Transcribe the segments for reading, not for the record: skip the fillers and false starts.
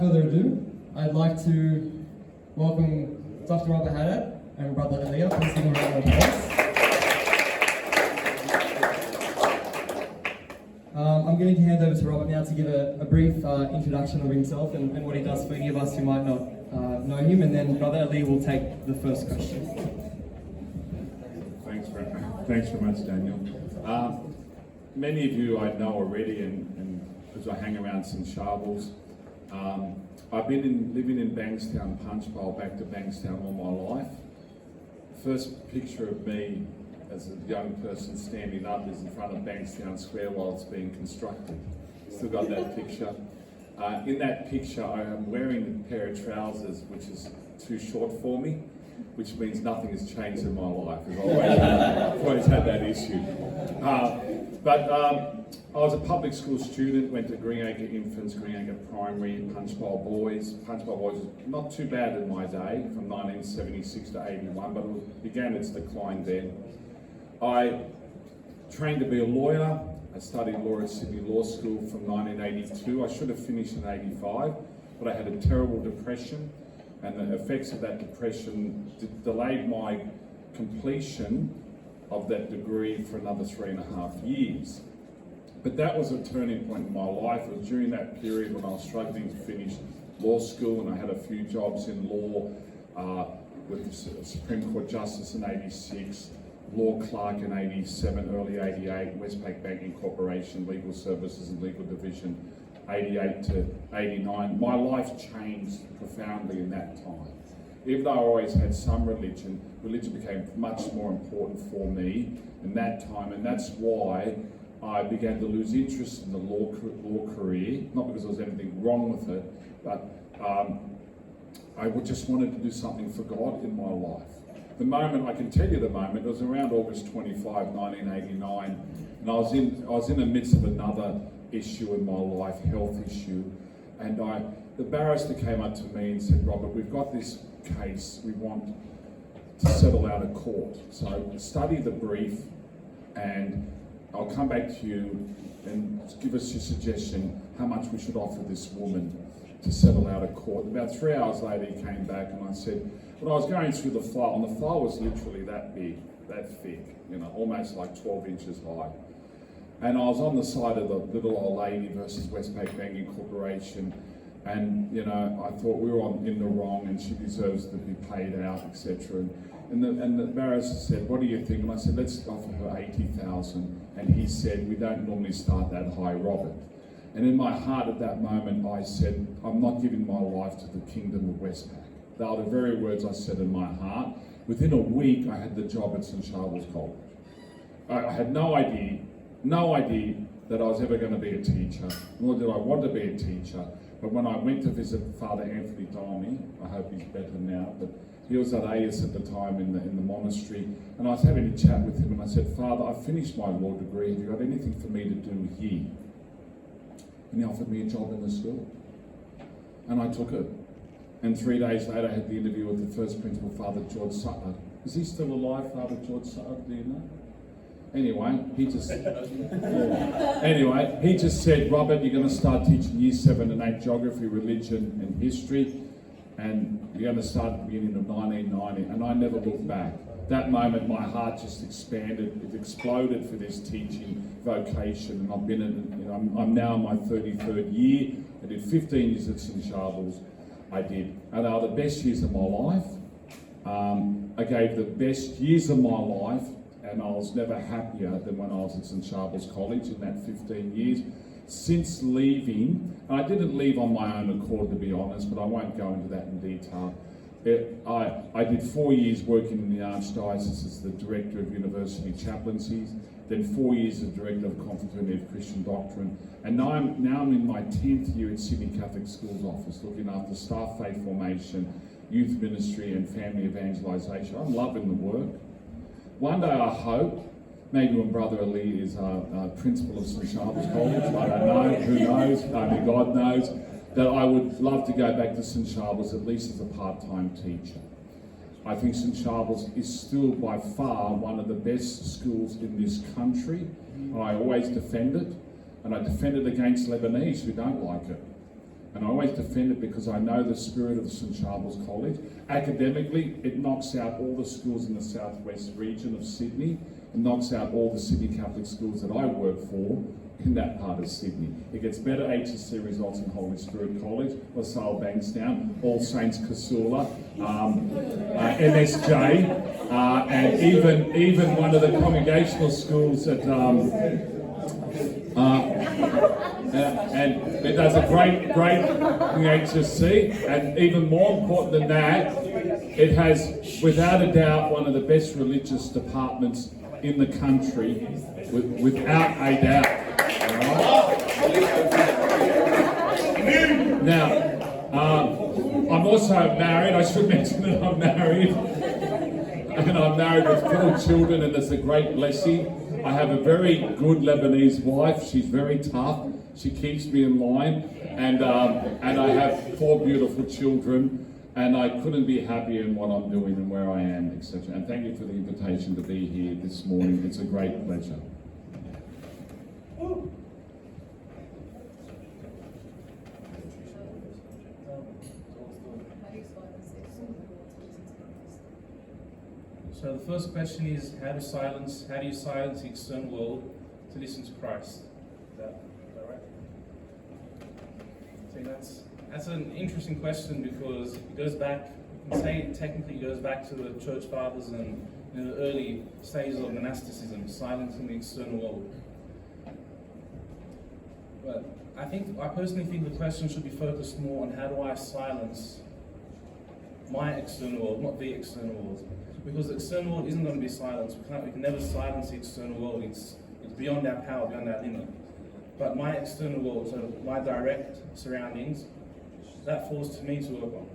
further ado, I'd like to welcome Dr. Robert Haddad and Brother Elia. Please give them a round of applause. I'm going to hand over to Robert now to give a brief introduction of himself and what he does for any of us who might not know him, and then Brother Elia will take the first question. Thanks very much, Daniel. Many of you I know already, and as I hang around St Charbel's, I've been living in Bankstown, Punchbowl, back to Bankstown all my life. First picture of me as a young person standing up is in front of Bankstown Square while it's being constructed. Still got that picture. In that picture, I am wearing a pair of trousers which is too short for me, which means nothing has changed in my life. I've always had that issue. But I was a public school student, went to Greenacre Infants, Greenacre Primary, Punchbowl Boys. Punchbowl Boys was not too bad in my day, from 1976 to 81, but it began its decline then. I trained to be a lawyer. I studied law at Sydney Law School from 1982. I should have finished in 85, but I had a terrible depression, and the effects of that depression delayed my completion of that degree for another 3.5 years. But that was a turning point in my life. It was during that period when I was struggling to finish law school, and I had a few jobs in law with the Supreme Court Justice in 86, law clerk in 87, early 88, Westpac Banking Corporation, Legal Services and Legal Division, 88 to 89. My life changed profoundly in that time. Even though I always had some religion, religion became much more important for me in that time, and that's why I began to lose interest in the law career, not because there was anything wrong with it, but I just wanted to do something for God in my life. The moment, I can tell you the moment, it was around August 25, 1989, and I was in the midst of another issue in my life, health issue, and the barrister came up to me and said, "Robert, we've got this case we want to settle out of court. So study the brief and I'll come back to you and give us your suggestion how much we should offer this woman to settle out of court." About 3 hours later he came back and I said, well, I was going through the file, and the file was literally that big, that thick, almost like 12 inches high. And I was on the side of the little old lady versus Westpac Banking Corporation, and I thought we were in the wrong and she deserves to be paid out, etc. And the barrister said, "What do you think?" And I said, "Let's offer her 80,000. And he said, "We don't normally start that high, Robert." And in my heart at that moment, I said, "I'm not giving my life to the kingdom of Westpac." They are the very words I said in my heart. Within a week, I had the job at St Charbel's College. I had no idea that I was ever going to be a teacher, nor did I want to be a teacher. But when I went to visit Father Anthony Dolmy, I hope he's better now, but he was at AIS at the time in the monastery, and I was having a chat with him, and I said, "Father, I've finished my law degree. Have you got anything for me to do here?" And he offered me a job in the school. And I took it. And 3 days later, I had the interview with the first principal, Father George Sutler. Is he still alive, Father George Sutler? Do you know? Anyway, he just said, "Robert, you're going to start teaching year 7 and 8 geography, religion and history, and you're going to start at the beginning of 1990. And I never looked back. That moment, my heart just expanded. It exploded for this teaching vocation, and I've been in. I'm now in my 33rd year. I did 15 years at St Charbel's. And they are the best years of my life. I gave the best years of my life, and I was never happier than when I was at St Charbel's College in that 15 years. Since leaving, and I didn't leave on my own accord, to be honest, but I won't go into that in detail. I did 4 years working in the Archdiocese as the Director of University Chaplaincies, then 4 years as Director of Confraternity of Christian Doctrine, and now I'm in my 10th year at Sydney Catholic Schools office, looking after staff faith formation, youth ministry and family evangelisation. I'm loving the work. One day I hope, maybe when Brother Elia is principal of St Charbel's College, I don't know, who knows, only God knows, that I would love to go back to St Charbel's at least as a part-time teacher. I think St Charbel's is still by far one of the best schools in this country. I always defend it, and I defend it against Lebanese who don't like it. And I always defend it because I know the spirit of St Charbel's College. Academically, it knocks out all the schools in the southwest region of Sydney. It knocks out all the Sydney Catholic schools that I work for in that part of Sydney. It gets better HSC results in Holy Spirit College, LaSalle Bankstown, All Saints Casula, MSJ, and even one of the congregational schools at and it does a great HSC, and even more important than that, it has without a doubt one of the best religious departments in the country, without a doubt. Now, I'm also married. I should mention that I'm married. And I'm married with 4 children, and it's a great blessing. I have a very good Lebanese wife. She's very tough. She keeps me in line. And I have 4 beautiful children. And I couldn't be happier in what I'm doing and where I am, etc. And thank you for the invitation to be here this morning. It's a great pleasure. So the first question is, how do you silence the external world to listen to Christ? Is that right? See, that's an interesting question because it goes back, you can say technically it goes back to the church fathers and the early stages of monasticism, silencing the external world. But I personally think the question should be focused more on how do I silence my external world, not the external world. Because the external world isn't going to be silenced. We can never silence the external world. It's beyond our power, beyond our limit. But my external world, so my direct surroundings, that falls to me to work on.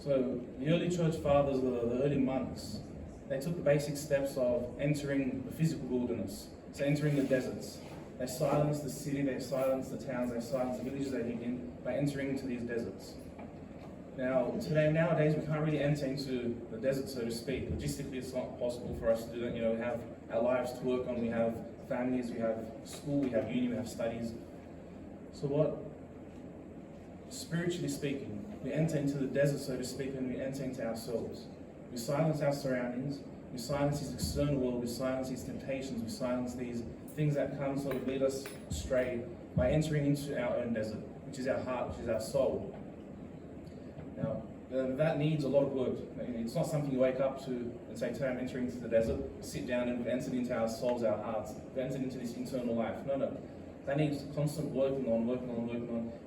So the early church fathers, the early monks, they took the basic steps of entering the physical wilderness, so entering the deserts. They silenced the city, they silenced the towns, they silenced the villages they lived in by entering into these deserts. Nowadays, we can't really enter into the desert, so to speak. Logistically, it's not possible for us to do that. We have our lives to work on, we have families, we have school, we have uni, we have studies. So spiritually speaking, we enter into the desert, so to speak, and we enter into ourselves. We silence our surroundings, we silence this external world, we silence these temptations, we silence these things that come sort of lead us astray by entering into our own desert, which is our heart, which is our soul. Now, that needs a lot of work. It's not something you wake up to and say, today I'm entering into the desert, sit down and we've entered into our souls, our hearts, we've entered into this internal life. No. That needs constant working on.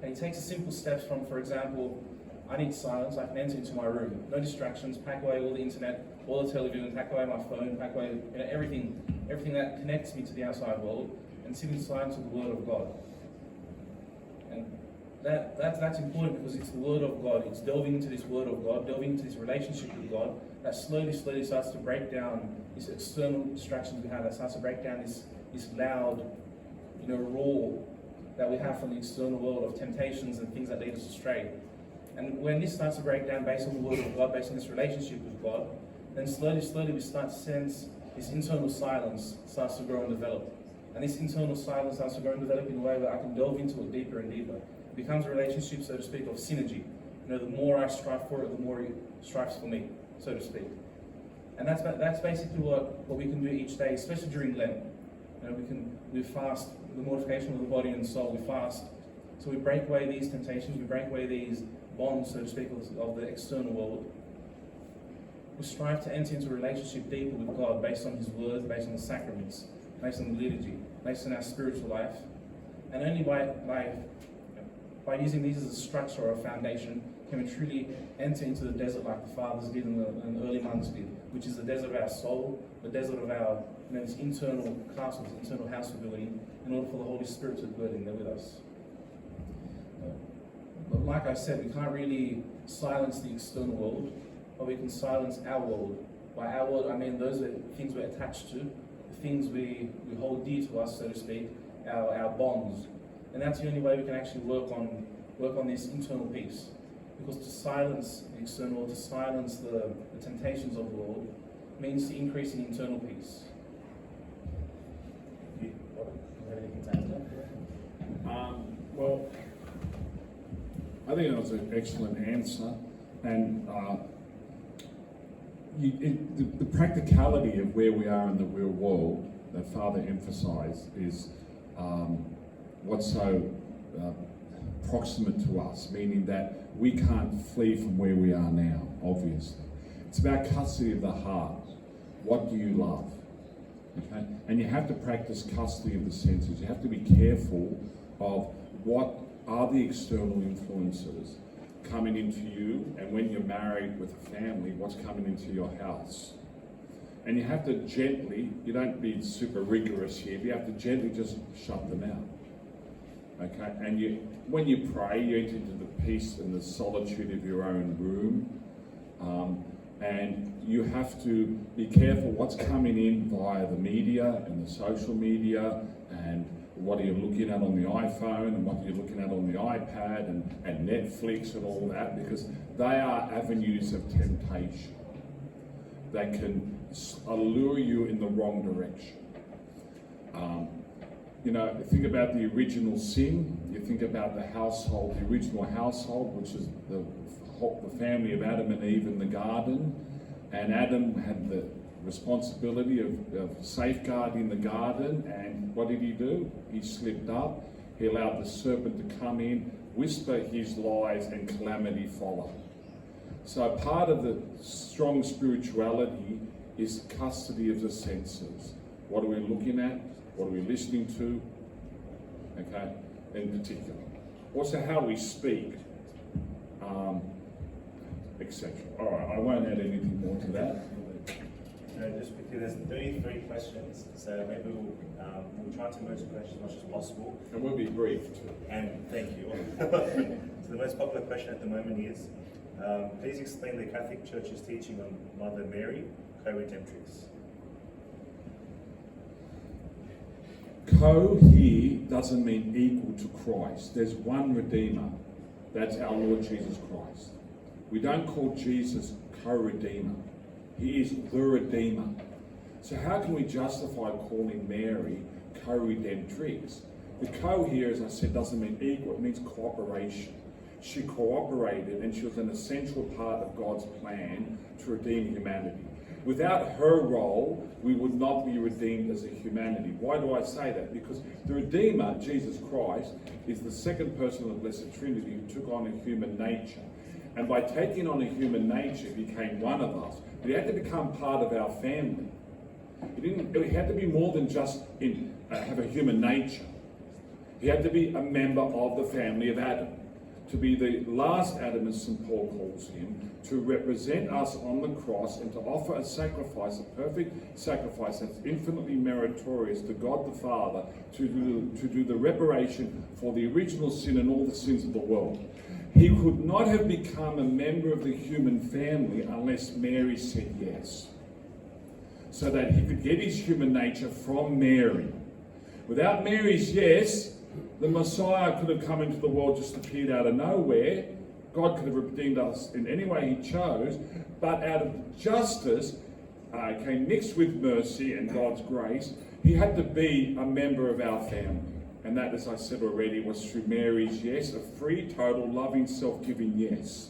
And it takes simple steps from, for example, I need silence, I can enter into my room. No distractions, pack away all the internet, all the television, pack away my phone, pack away everything that connects me to the outside world, and sit in silence with the Word of God. And that's important because it's the Word of God. It's delving into this Word of God, delving into this relationship with God that slowly starts to break down these external distractions we have, that starts to break down this loud, roar that we have from the external world of temptations and things that lead us astray. And when this starts to break down based on the Word of God, based on this relationship with God, then slowly we start to sense this internal silence starts to grow and develop. And this internal silence starts to grow and develop in a way that I can delve into it deeper and deeper. It becomes a relationship, so to speak, of synergy. The more I strive for it, the more it strives for me, so to speak. And that's basically what we can do each day, especially during Lent. We fast the mortification of the body and soul. We fast, so we break away these temptations, we break away these bonds, so to speak, of the external world. We strive to enter into a relationship deeper with God based on His Word, based on the sacraments, based on the liturgy, based on our spiritual life. And only by using these as a structure or a foundation can we truly enter into the desert like the fathers did and the early monks did, which is the desert of our soul, the desert of our this internal castle, this internal house we're building, in order for the Holy Spirit to dwell in there with us. But like I said, we can't really silence the external world, but we can silence our world. By our world, I mean those are things we're attached to, the things we hold dear to us, so to speak, our bonds. And that's the only way we can actually work on this internal peace. Because to silence the external world, to silence the temptations of the world, means to increase in internal peace. Well, I think that was an excellent answer. And the practicality of where we are in the real world that Father emphasised is what's so proximate to us, meaning that we can't flee from where we are now, obviously. It's about custody of the heart. What do you love? Okay? And you have to practice custody of the senses. You have to be careful of what are the external influences coming into you, and when you're married with a family, what's coming into your house. And you have to gently, you don't be super rigorous here, but you have to gently just shut them out. Okay? And when you pray, you enter into the peace and the solitude of your own room. And you have to be careful what's coming in via the media and the social media, and what are you looking at on the iPhone, and what are you looking at on the iPad, and Netflix and all that, because they are avenues of temptation that can allure you in the wrong direction. Think about the original sin. You think about the household, the original household, which is the family of Adam and Eve in the garden. And Adam had the responsibility of safeguarding the garden, and what did he do? He slipped up. He allowed the serpent to come in, whisper his lies, and calamity followed. So part of the strong spirituality is custody of the senses. What are we looking at? What are we listening to? Okay, in particular. Also how we speak, etc. All right, I won't add anything more to that. Just quickly, there's 33 questions, so maybe we'll try to merge the questions as much as possible. And we'll be brief too. And thank you. So the most popular question at the moment is, please explain the Catholic Church's teaching on Mother Mary, co-redemptrix. Co here doesn't mean equal to Christ. There's one Redeemer. That's our Lord Jesus Christ. We don't call Jesus co-Redeemer. He is the Redeemer. So how can we justify calling Mary co-redemptrix? The co here, as I said, doesn't mean equal. It means cooperation. She cooperated, and she was an essential part of God's plan to redeem humanity. Without her role, we would not be redeemed as a humanity. Why do I say that? Because the Redeemer, Jesus Christ, is the second person of the Blessed Trinity who took on a human nature. And by taking on a human nature, he became one of us. But he had to become part of our family. He had to be more than just have a human nature. He had to be a member of the family of Adam. To be the last Adam, as St Paul calls him, to represent us on the cross and to offer a sacrifice, a perfect sacrifice that's infinitely meritorious to God the Father, to do the reparation for the original sin and all the sins of the world. He could not have become a member of the human family unless Mary said yes, so that he could get his human nature from Mary. Without Mary's yes, the Messiah could have come into the world, just appeared out of nowhere. God could have redeemed us in any way he chose, but out of justice came mixed with mercy and God's grace. He had to be a member of our family. And that, as I said already, was through Mary's yes, a free, total, loving, self-giving yes.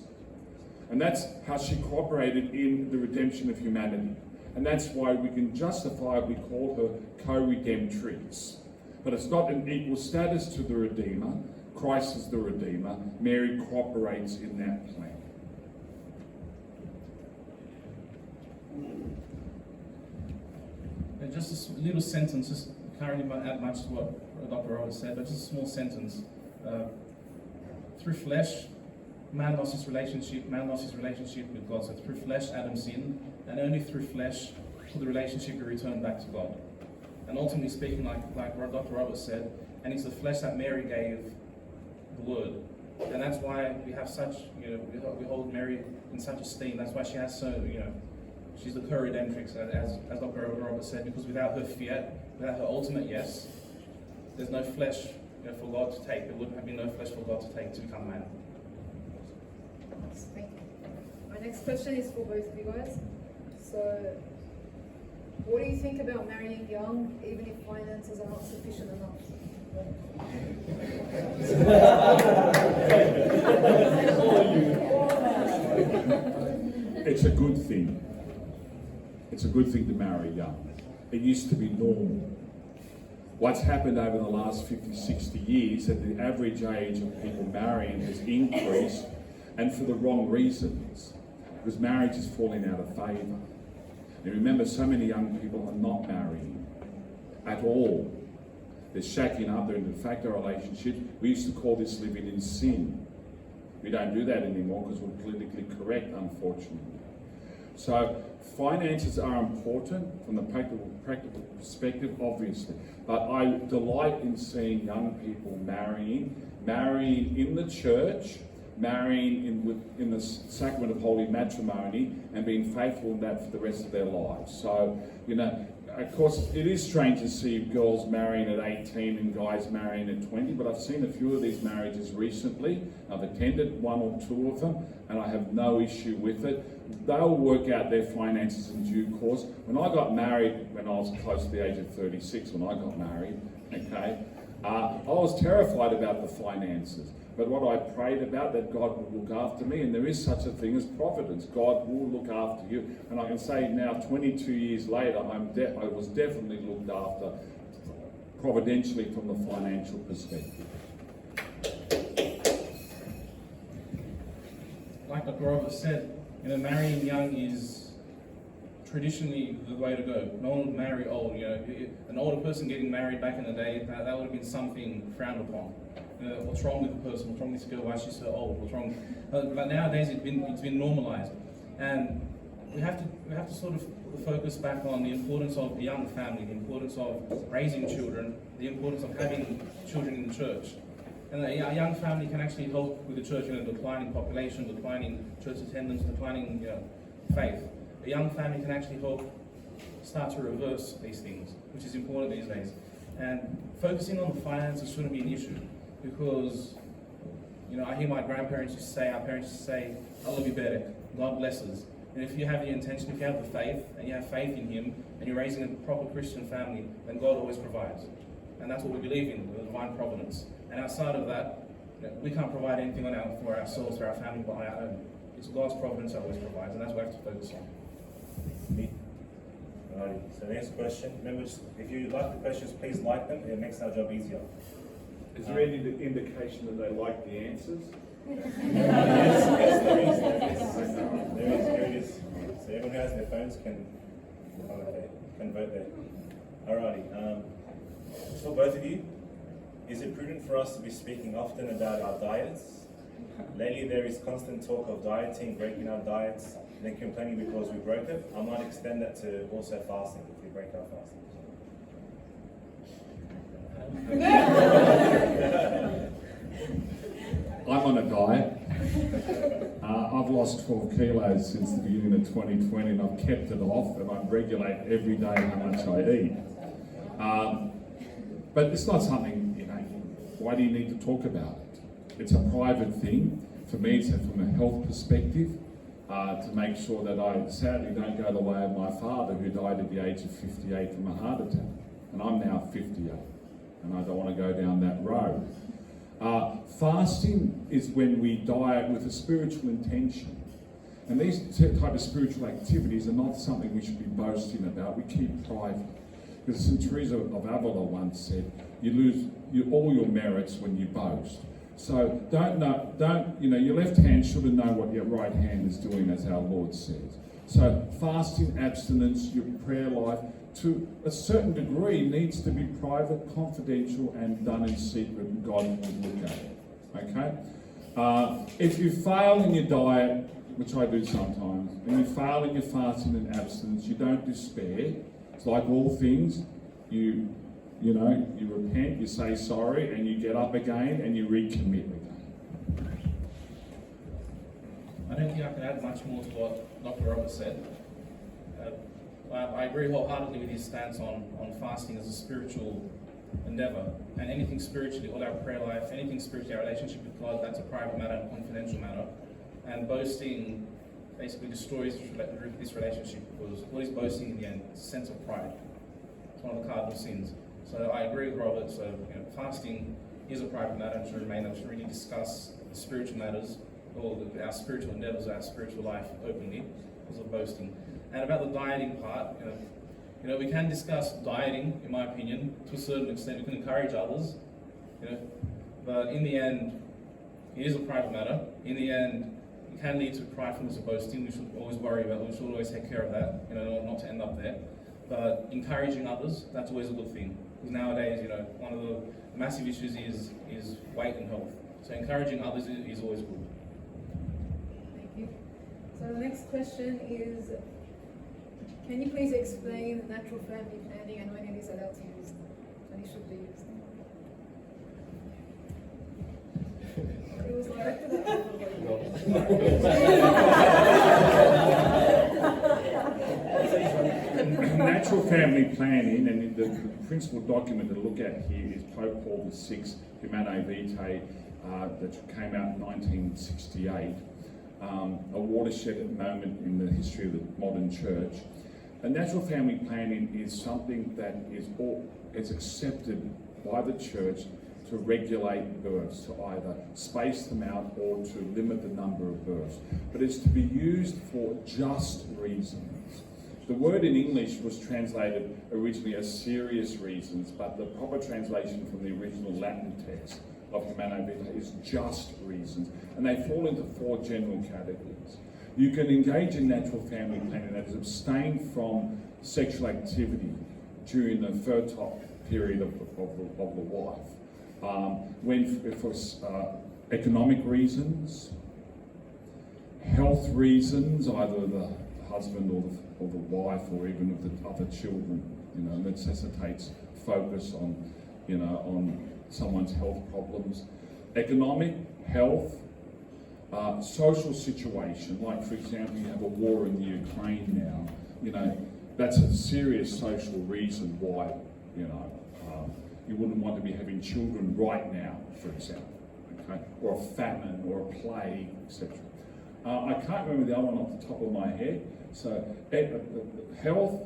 And that's how she cooperated in the redemption of humanity. And that's why we can justifiably call her co-redemptrix. But it's not an equal status to the Redeemer. Christ is the Redeemer. Mary cooperates in that plan. And just a little sentence, just can't really add much to what Dr. Robert said, but just a small sentence. Through flesh, man lost his relationship with God. So through flesh, Adam sinned, and only through flesh could the relationship be returned back to God. And ultimately speaking, like Dr. Robert said, and it's the flesh that Mary gave the Word. And that's why we have such, we hold Mary in such esteem. That's why she has so, she's the co-redemptrix, as Dr. Robert said, because without her fiat, without her ultimate yes, there's no flesh for God to take. There wouldn't have been no flesh for God to take to become man. Thank you. My next question is for both of you guys. So, what do you think about marrying young, even if finances are not sufficient enough? It's a good thing. It's a good thing to marry young. It used to be normal. What's happened over the last 50, 60 years, that the average age of people marrying has increased, and for the wrong reasons, because marriage is falling out of favour. And remember, so many young people are not marrying at all. They're shacking up, they're in de facto relationships. We used to call this living in sin. We don't do that anymore because we're politically correct, unfortunately. So finances are important from the practical perspective, obviously. But I delight in seeing young people marrying in the church, marrying in the sacrament of holy matrimony, and being faithful in that for the rest of their lives. So, you know, of course, it is strange to see girls marrying at 18 and guys marrying at 20, but I've seen a few of these marriages recently. I've attended one or two of them, and I have no issue with it. They'll work out their finances in due course. When I got married, when I was close to the age of 36, when I got married, okay, I was terrified about the finances. But what I prayed about, that God would look after me, and there is such a thing as providence. God will look after you. And I can say now, 22 years later, I was definitely looked after providentially from the financial perspective. Like Robert said, you know, marrying young is traditionally the way to go. No one would marry old. You know, an older person getting married back in the day, that would have been something frowned upon. What's wrong with the person? What's wrong with this girl? Why is she so old? What's wrong? But nowadays it's been normalised, and we have to sort of focus back on the importance of a young family, the importance of raising children, the importance of having children in the church. And a young family can actually help with the church, you know, declining population, declining church attendance, declining, you know, faith. A young family can actually help start to reverse these things, which is important these days. And focusing on the finances shouldn't be an issue, because, you know, I hear my grandparents used to say, our parents used to say, Allah be better, God bless us. And if you have the intention, if you have the faith, and you have faith in Him, and you're raising a proper Christian family, then God always provides. And that's what we believe in, the divine providence. And outside of that, you know, we can't provide anything for ourselves, for our family, by our own. It's God's providence that always provides, and that's what we have to focus on. Alright, so next question. Remember, if you like the questions, please like them. It makes our job easier. Is there any indication that they like the answers? Yes, there is. So everyone who has their phones can vote there. Alrighty. So both of you, is it prudent for us to be speaking often about our diets? Lately there is constant talk of dieting, breaking our diets, and then complaining because we broke it. I might extend that to also fasting, if we break our fasting. I'm on a diet. I've lost 12 kilos since the beginning of 2020, and I've kept it off, and I regulate every day how much I eat. But it's not something, you know, why do you need to talk about it? It's a private thing. For me, it's from a health perspective, to make sure that I sadly don't go the way of my father, who died at the age of 58 from a heart attack. And I'm now 58, and I don't want to go down that road. Fasting is when we diet with a spiritual intention. And these type of spiritual activities are not something we should be boasting about. We keep private. Because St Teresa of Avila once said, you lose all your merits when you boast. So your left hand shouldn't know what your right hand is doing, as our Lord says. So fasting, abstinence, your prayer life, to a certain degree, needs to be private, confidential, and done in secret, and God will look at it. Okay? If you fail in your diet, which I do sometimes, and you fail in your fasting and abstinence, you don't despair. It's like all things, you repent, you say sorry, and you get up again, and you recommit again. I don't think I can add much more to what Dr. Robert said. I agree wholeheartedly with his stance on fasting as a spiritual endeavour, and anything spiritually, all our prayer life, anything spiritually, our relationship with God, that's a private matter, a confidential matter. And boasting basically destroys this relationship, because what is boasting in the end? It's a sense of pride. It's one of the cardinal sins. So I agree with Robert. So fasting is a private matter and should remain. I should really discuss the spiritual matters, or our spiritual endeavors, our spiritual life openly, because of boasting. And about the dieting part, we can discuss dieting, in my opinion, to a certain extent. We can encourage others, but in the end, it is a private matter. In the end, it can lead to pridefulness or boasting. We should always worry about it. We should always take care of that, not to end up there. But encouraging others, that's always a good thing. Because nowadays, one of the massive issues is weight and health. So encouraging others is always good. Thank you. So the next question is, can you please explain natural family planning and when it is allowed to be used, when it should be used? It was directed at Natural family planning, and the principal document to look at here is Pope Paul VI, Humanae Vitae, that came out in 1968, a watershed moment in the history of the modern church. And natural family planning is something that is accepted by the church to regulate births, to either space them out or to limit the number of births. But it's to be used for just reasons. The word in English was translated originally as serious reasons, but the proper translation from the original Latin text of Humanae Vitae is just reasons. And they fall into 4 general categories. You can engage in natural family planning, that is, abstain from sexual activity during the fertile period of the wife. For economic reasons, health reasons, either the husband or the wife, or even of the other children, necessitates focus on someone's health problems. Economic, health, social situation, like for example, you have a war in the Ukraine now. That's a serious social reason why you wouldn't want to be having children right now, for example, okay? Or a famine, or a plague, etc. I can't remember the other one off the top of my head. So health,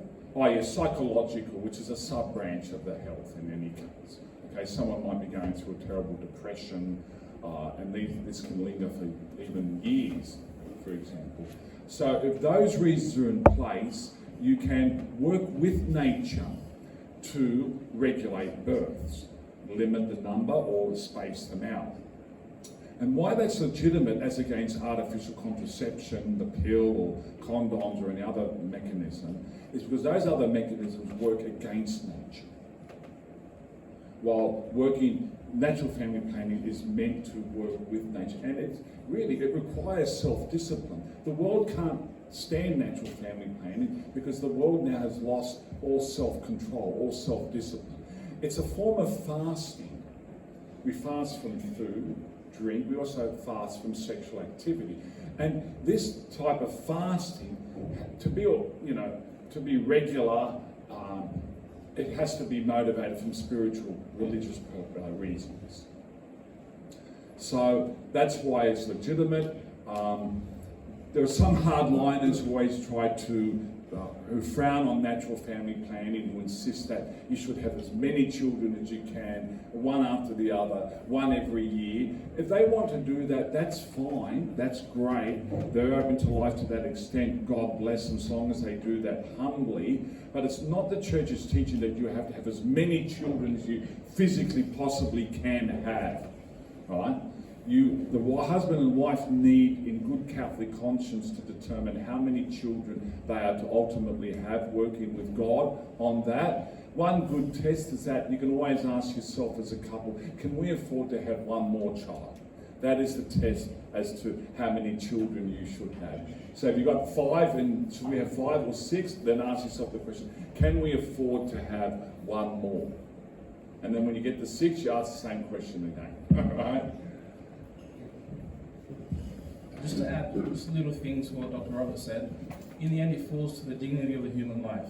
psychological, which is a sub-branch of the health in any case. Okay, someone might be going through a terrible depression, and this can linger for even years, for example. So if those reasons are in place, you can work with nature to regulate births, limit the number or space them out. And why that's legitimate as against artificial contraception, the pill or condoms or any other mechanism, is because those other mechanisms work against nature. While natural family planning is meant to work with nature. And it requires self-discipline. The world can't stand natural family planning because the world now has lost all self-control, all self-discipline. It's a form of fasting. We fast from food, drink, we also fast from sexual activity. And this type of fasting, to be regular, it has to be motivated from spiritual, religious reasons. So that's why it's legitimate. There are some hardliners who always try to, who frown on natural family planning, who insist that you should have as many children as you can, one after the other, one every year. If they want to do that, that's fine, that's great. They're open to life to that extent, God bless them, as long as they do that humbly. But it's not the church's teaching that you have to have as many children as you physically possibly can have, right? The husband and wife need, in good Catholic conscience, to determine how many children they are to ultimately have, working with God on that. One good test is that you can always ask yourself as a couple, can we afford to have one more child? That is the test as to how many children you should have. So if you've got 5 and should we have 5 or 6, then ask yourself the question, can we afford to have one more? And then when you get to 6, you ask the same question again, right? Just to add just little things to what Dr. Robert said, in the end it falls to the dignity of the human life.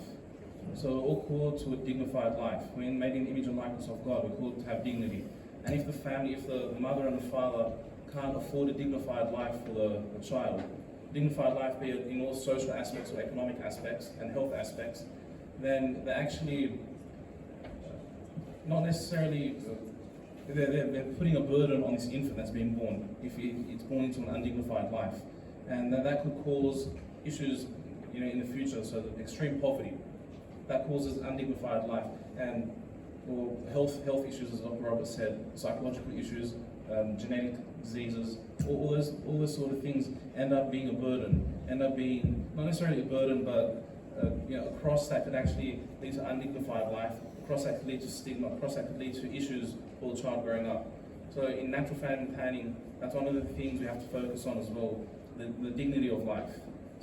So we're all called to a dignified life. We're made in the image and likeness of God, we're called to have dignity. And if the family, if the mother and the father can't afford a dignified life for the child, dignified life be it in all social aspects or economic aspects and health aspects, then they're actually not necessarily, they're putting a burden on this infant that's been born, if it's born into an undignified life. And that could cause issues, in the future, so the extreme poverty, that causes undignified life, and or health issues, as Dr. Robert said, psychological issues, genetic diseases, all those sort of things end up being a burden, not necessarily a burden, but a cross that could actually lead to undignified life, a cross that could lead to stigma, a cross that could lead to issues for the child growing up. So in natural family planning, that's one of the things we have to focus on as well, the dignity of life,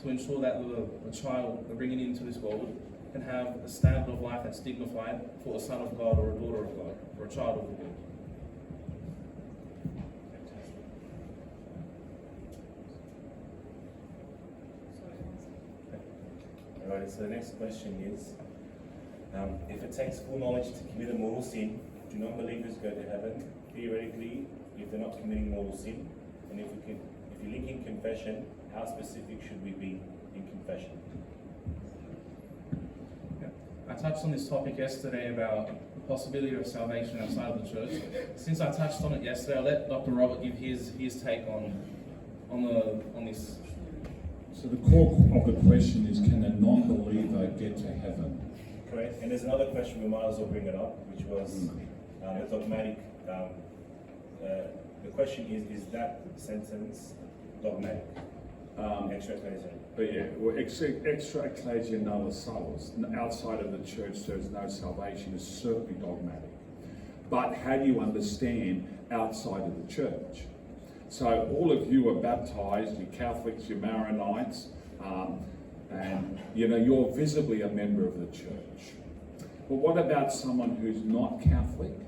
to ensure that the child we're bringing into this world can have a standard of life that's dignified for a son of God or a daughter of God or a child of God. Alright, so the next question is, if it takes full knowledge to commit a mortal sin, do non-believers go to heaven? Theoretically, if they're not committing mortal sin, and if you link in confession, how specific should we be in confession? I touched on this topic yesterday about the possibility of salvation outside of the church. Since I touched on it yesterday, I'll let Dr. Robert give his take on this. So the core of the question is, can a non-believer get to heaven? Correct. And there's another question, we might as well bring it up, which was the dogmatic. The question is that sentence dogmatic? Extra ecclesia. But yeah, well, extra ecclesia nulla salus. Outside of the church, there is no salvation. Is certainly dogmatic. But how do you understand outside of the church? So all of you are baptized. You're Catholics. You're Maronites, and you're visibly a member of the church. But what about someone who's not Catholic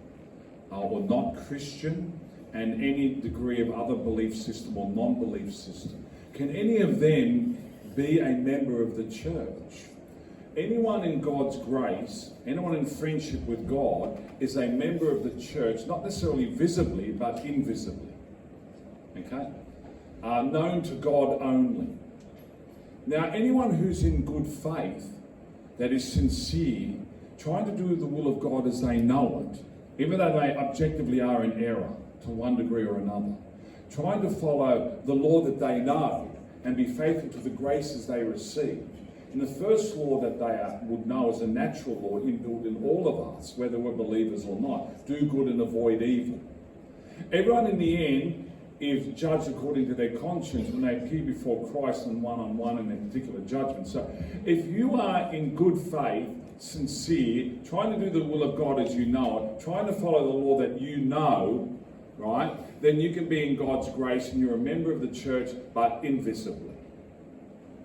or not Christian, and any degree of other belief system or non-belief system? Can any of them be a member of the church? Anyone in God's grace, anyone in friendship with God, is a member of the church, not necessarily visibly, but invisibly. Okay? Known to God only. Now, anyone who's in good faith, that is sincere, trying to do the will of God as they know it, even though they objectively are in error to one degree or another, trying to follow the law that they know and be faithful to the graces they receive. And the first law that they would know is a natural law inbuilt in all of us, whether we're believers or not. Do good and avoid evil. Everyone in the end is judged according to their conscience when they appear before Christ and one-on-one in their particular judgment. So if you are in good faith, sincere, trying to do the will of God as you know it, trying to follow the law that you know, right, then you can be in God's grace and you're a member of the church, but invisibly.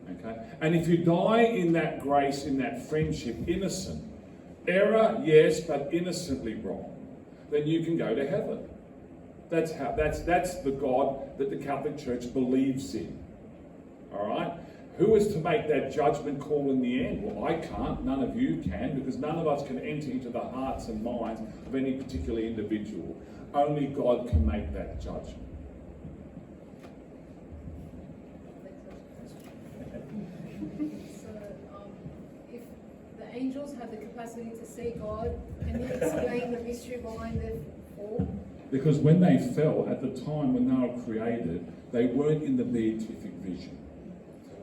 Okay? And if you die in that grace, in that friendship, innocent, error, yes, but innocently wrong, then you can go to heaven. That's the God that the Catholic Church believes in. All right? Who is to make that judgment call in the end? Well, I can't. None of you can, because none of us can enter into the hearts and minds of any particular individual. Only God can make that judgment. So, if the angels have the capacity to see God, can you explain the mystery behind their fall? Because when they fell, at the time when they were created, they weren't in the beatific vision.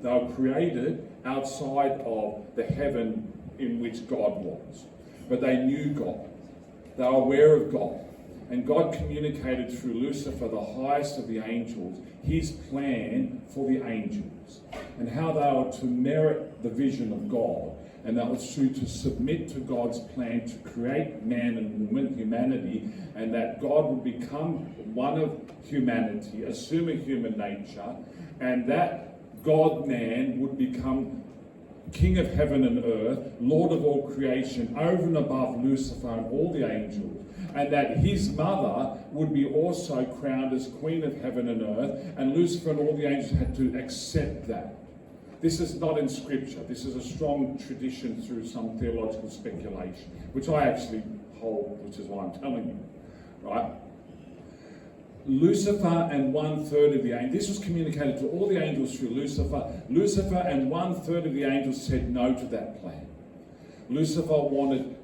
They were created outside of the heaven in which God was. But they knew God. They were aware of God. And God communicated through Lucifer, the highest of the angels, his plan for the angels and how they were to merit the vision of God. And that was through to submit to God's plan to create man and woman, humanity, and that God would become one of humanity, assume a human nature, and that God-man would become King of heaven and earth, Lord of all creation, over and above Lucifer and all the angels, and that his mother would be also crowned as Queen of heaven and earth, and Lucifer and all the angels had to accept that. This is not in Scripture. This is a strong tradition through some theological speculation, which I actually hold, which is why I'm telling you, right? Lucifer and 1/3 of the angels, this was communicated to all the angels through Lucifer. Lucifer and 1/3 of the angels said no to that plan. Lucifer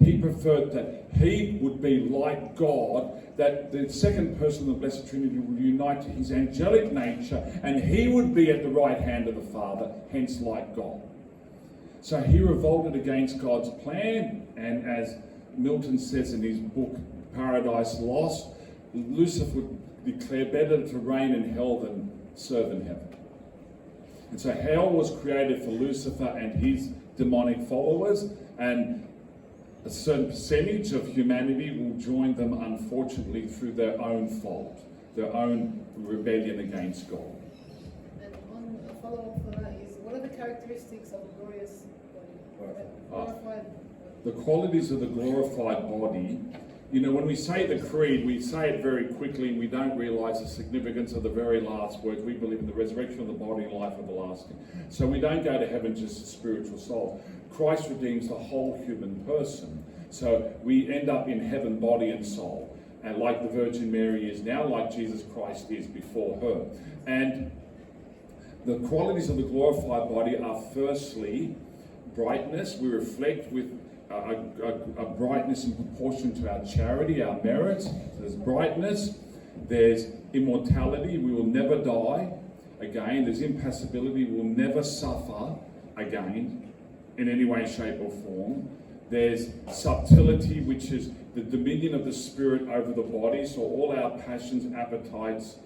he preferred that he would be like God, that the second person of the Blessed Trinity would unite to his angelic nature, and he would be at the right hand of the Father, hence like God. So he revolted against God's plan, and as Milton says in his book, Paradise Lost, Lucifer would declare better to reign in hell than serve in heaven. And so hell was created for Lucifer and his demonic followers, and a certain percentage of humanity will join them, unfortunately, through their own fault, their own rebellion against God. And on a follow-up for that is, what are the characteristics of a glorious body? Glorified. The qualities of the glorified body, you know, when we say the creed, we say it very quickly and we don't realise the significance of the very last words. We believe in the resurrection of the body and life everlasting. So we don't go to heaven just as spiritual souls. Christ redeems the whole human person. So we end up in heaven, body and soul. And like the Virgin Mary is now, like Jesus Christ is before her. And the qualities of the glorified body are firstly brightness. We reflect with a brightness in proportion to our charity, our merits. So there's brightness, there's immortality, we will never die again. There's impassibility, we will never suffer again in any way, shape or form. There's subtlety, which is the dominion of the spirit over the body. So all our passions, appetites,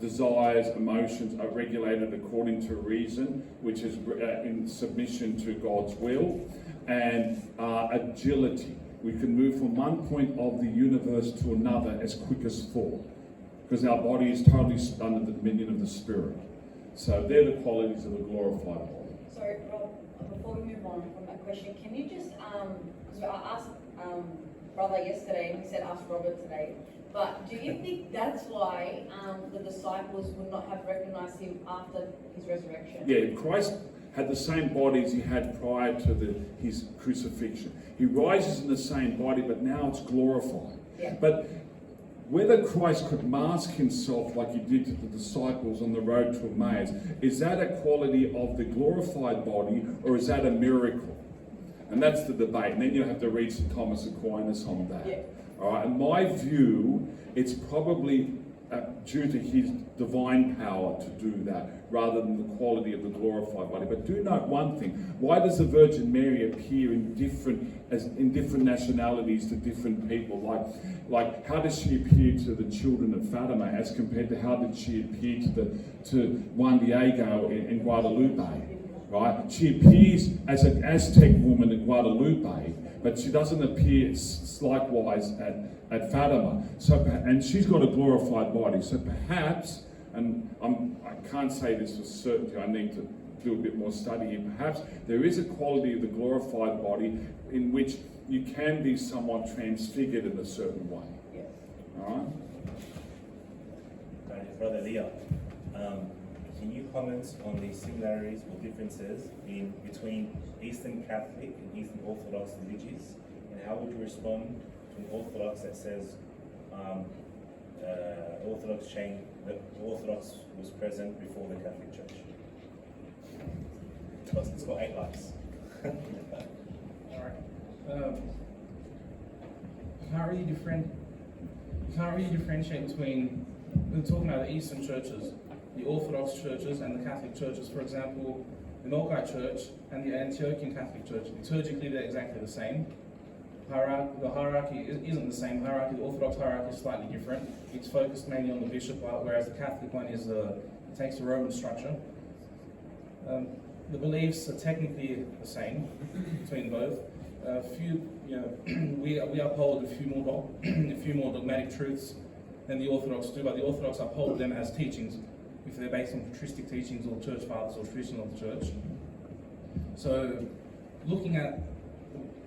desires, emotions are regulated according to reason, which is in submission to God's will. And agility. We can move from one point of the universe to another as quick as thought, because our body is totally under the dominion of the spirit. So they're the qualities of the glorified body. Sorry, Rob, before we move on from that question, can you just, because I asked Brother yesterday, and he said ask Robert today, but do you think that's why the disciples would not have recognized him after his resurrection? Yeah, Christ had the same body as he had prior to his crucifixion. He rises in the same body, but now it's glorified. Yeah. But whether Christ could mask himself like he did to the disciples on the road to Emmaus, is that a quality of the glorified body, or is that a miracle? And that's the debate. And then you have to read St Thomas Aquinas on that. Yeah. All right. In my view, it's probably due to his divine power to do that, rather than the quality of the glorified body. But do note one thing: why does the Virgin Mary appear in different nationalities to different people? Like how does she appear to the children of Fatima as compared to how did she appear to Juan Diego in Guadalupe? Right? She appears as an Aztec woman in Guadalupe, but she doesn't appear likewise at Fatima. So, and she's got a glorified body. So perhaps, and I can't say this with certainty, I need to do a bit more study here. Perhaps there is a quality of the glorified body in which you can be somewhat transfigured in a certain way. Yes. All right? Brother Elia, can you comment on the similarities or differences between Eastern Catholic and Eastern Orthodox liturgies, and how would you respond to an Orthodox that says Orthodox was present before the Catholic Church? It's got 8 likes. Alright. You can't really differentiate between, we're talking about the Eastern churches, the Orthodox churches and the Catholic churches. For example, the Melkite Church and the Antiochian Catholic Church, liturgically they're exactly the same. The hierarchy isn't the same. The Orthodox hierarchy is slightly different. It's focused mainly on the bishop, whereas the Catholic one is it takes the Roman structure. The beliefs are technically the same between both. We uphold a few more dogmatic truths than the Orthodox do, but the Orthodox uphold them as teachings, if they're based on patristic teachings or church fathers or tradition of the church. So, looking at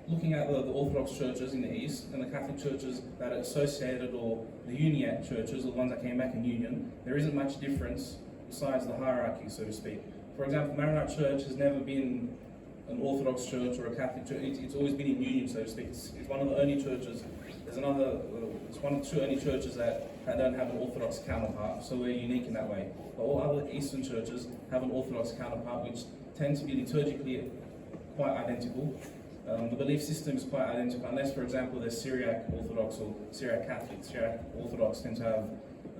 the Orthodox churches in the East and the Catholic churches that are associated, or the Uniate churches, or the ones that came back in union, there isn't much difference besides the hierarchy, so to speak. For example, Maronite Church has never been an Orthodox church or a Catholic church. It's always been in union, so to speak. It's one of the only churches. It's one of the 2 only churches that don't have an Orthodox counterpart, so we're unique in that way. But all other Eastern churches have an Orthodox counterpart, which tend to be liturgically quite identical. The belief system is quite identical, unless, for example, they're Syriac Orthodox or Syriac Catholic. Syriac Orthodox tend to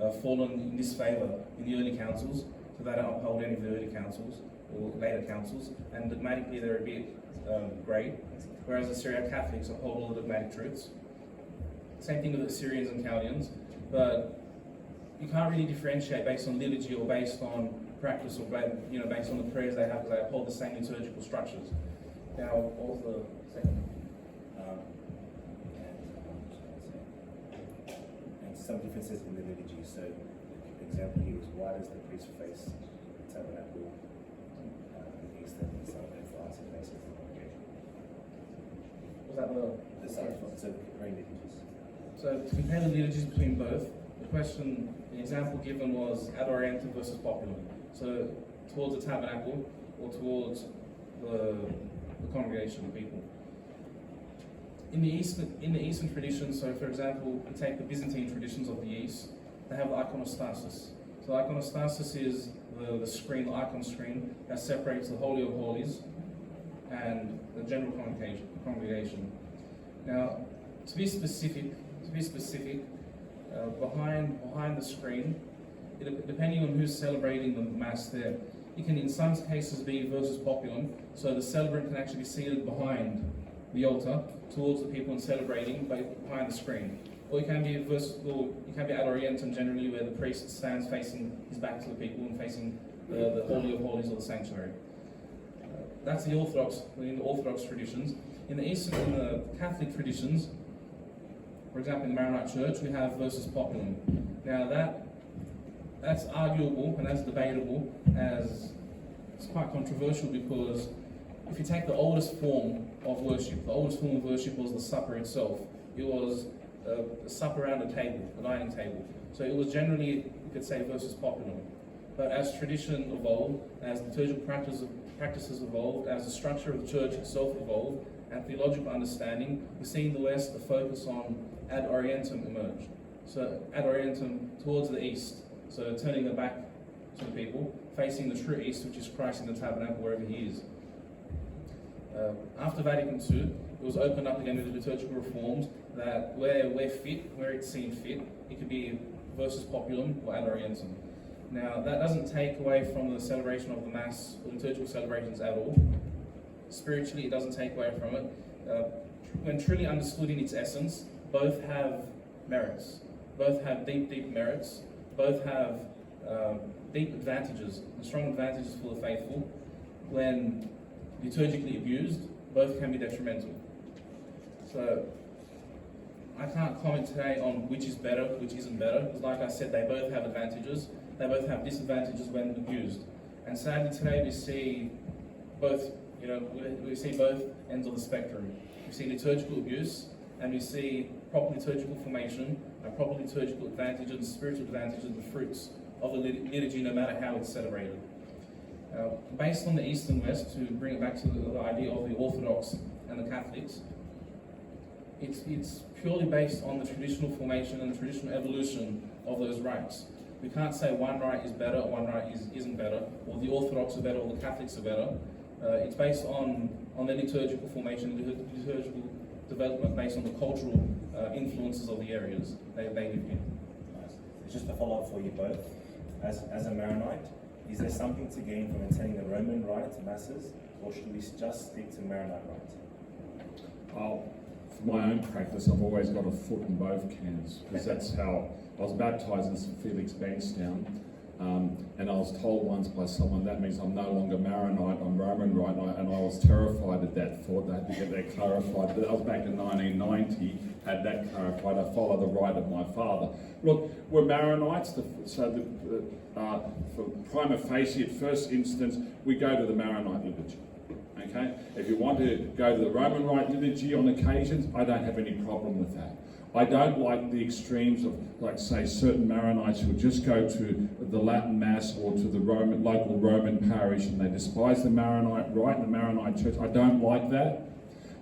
have fallen in disfavour in the early councils, so they don't uphold any of the early councils or later councils, and dogmatically they're a bit grey, whereas the Syriac Catholics uphold all the dogmatic truths. Same thing with the Syrians and Chaldeans, but you can't really differentiate based on liturgy or based on practice or based on the prayers they have, because they uphold the same liturgical structures. Now, what was the second? And some differences in the liturgy. So, the example here was, why does the priest face the tabernacle east and the south, and flies and faces the congregation? Was that The south, so comparing liturgies. So to compare the liturgies between both, the example given was ad orientem versus populum. So towards the tabernacle or towards the congregation of people. In the Eastern traditions, so for example, we take the Byzantine traditions of the East, they have the iconostasis. So iconostasis is the screen, the icon screen, that separates the Holy of Holies and the general congregation. Now, to be specific, behind the screen, depending on who's celebrating the Mass there, it can in some cases be versus populum, so the celebrant can actually be seated behind the altar towards the people and celebrating behind the screen. Or it can be ad orientem generally, where the priest stands facing his back to the people and facing the Holy of Holies or the sanctuary. That's the Orthodox, in the Orthodox traditions. In the Catholic traditions, for example, in the Maronite Church, we have versus populum. Now that's arguable and that's debatable, as it's quite controversial, because if you take the oldest form of worship, the oldest form of worship was the supper itself. It was a supper around a table, a dining table. So it was generally, you could say, versus populum. But as tradition evolved, as liturgical practices evolved, as the structure of the church itself evolved, and theological understanding, we see in the West the focus on ad orientem emerged. So ad orientem towards the east, so turning the back to the people, facing the true east, which is Christ in the tabernacle wherever he is. After Vatican II, it was opened up again with the liturgical reforms, that where it's seen fit, it could be versus populum or ad orientem. Now, that doesn't take away from the celebration of the Mass or liturgical celebrations at all. Spiritually, it doesn't take away from it. When truly understood in its essence, both have merits. Both have deep merits. Both have deep advantages, and strong advantages for the faithful. When liturgically abused, both can be detrimental. So, I can't comment today on which is better, which isn't better, because like I said, they both have advantages. They both have disadvantages when abused. And sadly today we see both, we see both ends of the spectrum. We see liturgical abuse, and we see proper liturgical formation and proper liturgical advantages and spiritual advantages and the fruits of the liturgy, no matter how it's celebrated. Based on the East and West, to bring it back to the idea of the Orthodox and the Catholics, it's purely based on the traditional formation and the traditional evolution of those rites. We can't say one rite is better, one rite isn't better, or the Orthodox are better, or the Catholics are better. It's based on the liturgical formation, the liturgical development, based on the cultural influences of the areas they live in. Nice. Just a follow-up for you both. As a Maronite, is there something to gain from attending the Roman Rite masses, or should we just stick to Maronite Rite? For my own practice, I've always got a foot in both camps, because that's how I was baptised in St Felix, Bankstown, and I was told once by someone that means I'm no longer Maronite, I'm Roman Rite, and I was terrified at that thought. They had to get that clarified. That was back in 1990, had that clarified. I follow the rite of my father. Look, we're Maronites, for prima facie, at first instance, we go to the Maronite liturgy. Okay? If you want to go to the Roman Rite liturgy on occasions, I don't have any problem with that. I don't like the extremes of, like, say, certain Maronites who just go to the Latin Mass or to the local Roman parish, and they despise the Maronite Rite and the Maronite Church. I don't like that.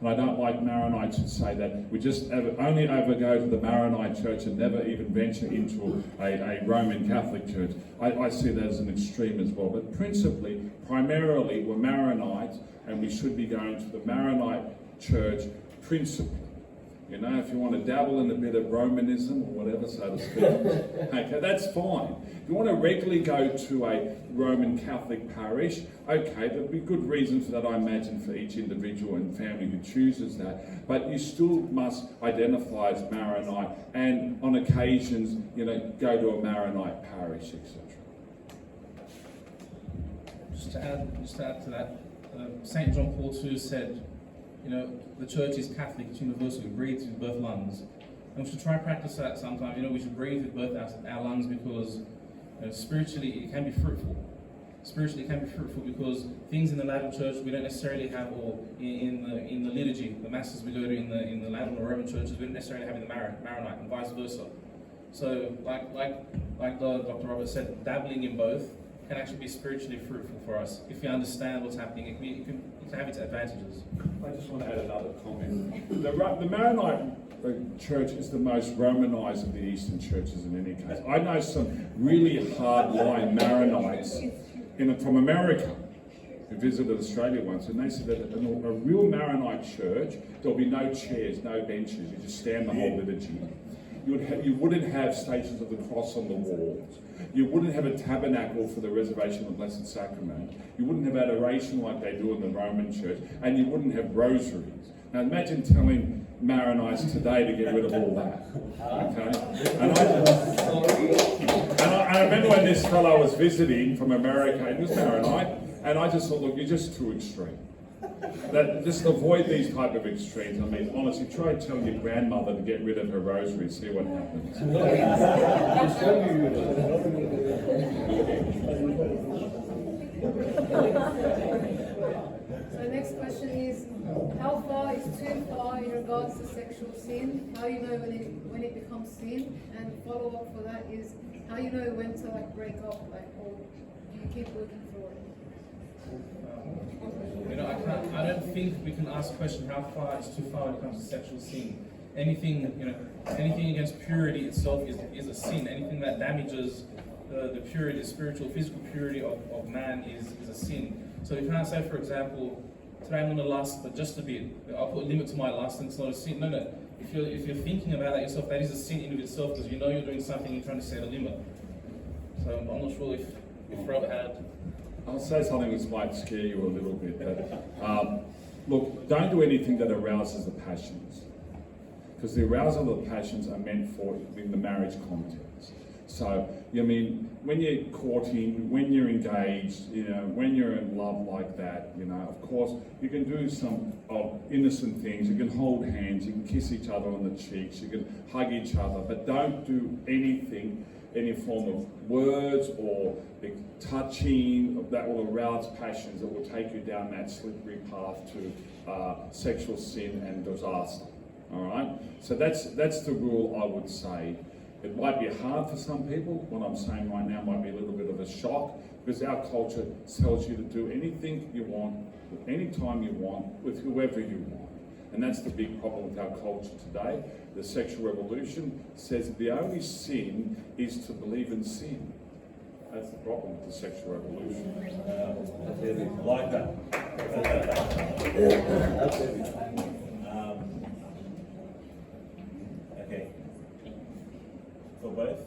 And I don't like Maronites who say that we just only ever go to the Maronite Church and never even venture into a Roman Catholic Church. I see that as an extreme as well. But principally, primarily, we're Maronites, and we should be going to the Maronite church principle. You know, if you want to dabble in a bit of Romanism or whatever, so to speak, okay, that's fine. If you want to regularly go to a Roman Catholic parish, okay, there'll be good reasons for that, I imagine, for each individual and family who chooses that. But you still must identify as Maronite, and on occasions, you know, go to a Maronite parish, etc. Just to add to that, St John Paul II said, you know, the church is Catholic, it's universal, it breathes with both lungs. And we should try and practice that sometimes. You know, we should breathe with both our lungs, because spiritually it can be fruitful. Spiritually it can be fruitful because things in the Latin church we don't necessarily have, or in the liturgy, the masses we go to in the Latin or Roman churches, we don't necessarily have in the Maronite, and vice versa. So like Dr. Robert said, dabbling in both can actually be spiritually fruitful for us. If we understand what's happening, it can have its advantages. I just want to add another comment. The Maronite church is the most Romanized of the Eastern churches in any case. I know some really hard-line Maronites from America who visited Australia once, and they said that in a real Maronite church, there'll be no chairs, no benches, you just stand the whole liturgy. You wouldn't have Stations of the Cross on the walls. You wouldn't have a tabernacle for the reservation of the Blessed Sacrament. You wouldn't have adoration like they do in the Roman church, and you wouldn't have rosaries. Now imagine telling Maronites today to get rid of all that. Okay? And I remember when this fellow was visiting from America, and he was Maronite, and I just thought, look, you're just too extreme. That just avoid these type of extremes. I mean, honestly, try telling your grandmother to get rid of her rosary and see what happens. So next question is, how far is too far in regards to sexual sin? How you know when it becomes sin? And follow up for that is, how you know when to break up, or do you keep looking for it? I don't think we can ask the question how far is too far when it comes to sexual sin. Anything against purity itself is a sin. Anything that damages the purity, the spiritual, physical purity of man is a sin. So we can't say, for example, today I'm going to lust, but just a bit. I'll put a limit to my lust, and it's not a sin. No. If you're thinking about that yourself, that is a sin in of itself, because you know you're doing something, you're trying to set a limit. So I'm not sure if Robert had. I'll say something which might scare you a little bit, but look, don't do anything that arouses the passions, because the arousal of the passions are meant for in the marriage context. So, I mean, when you're courting, when you're engaged, when you're in love like that, of course, you can do some innocent things. You can hold hands, you can kiss each other on the cheeks, you can hug each other, but don't do anything, any form of words or touching that will arouse passions, that will take you down that slippery path to sexual sin and disaster. All right? So that's the rule, I would say. It might be hard for some people. What I'm saying right now might be a little bit of a shock, because our culture tells you to do anything you want, anytime you want, with whoever you want. And that's the big problem with our culture today. The sexual revolution says the only sin is to believe in sin. That's the problem with the sexual revolution. Like that. Okay. For both,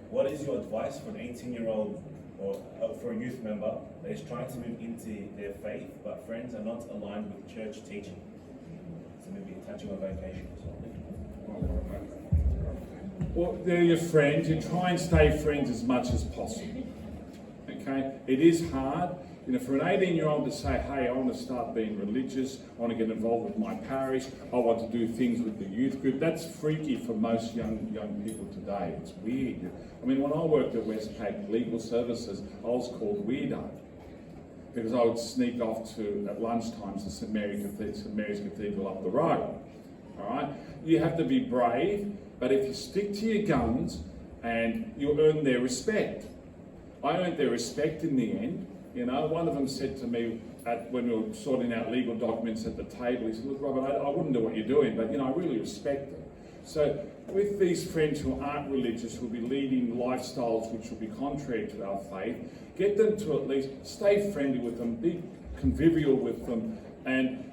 what is your advice for an 18-year-old or for a youth member that is trying to move into their faith, but friends are not aligned with church teaching? So maybe touching on vocation as well. Well, they're your friends. You try and stay friends as much as possible. Okay? It is hard. For an 18-year-old to say, hey, I want to start being religious, I want to get involved with my parish, I want to do things with the youth group, that's freaky for most young people today. It's weird. I mean, when I worked at Westpac Legal Services, I was called weirdo, because I would sneak off at lunchtimes to St Mary's Cathedral up the road. All right? You have to be brave, but if you stick to your guns, and you'll earn their respect. I earned their respect in the end. One of them said to me when we were sorting out legal documents at the table, he said, look, Robert, I wouldn't do what you're doing, but I really respect them. So with these friends who aren't religious, who'll be leading lifestyles which will be contrary to our faith, get them to at least stay friendly with them, be convivial with them, and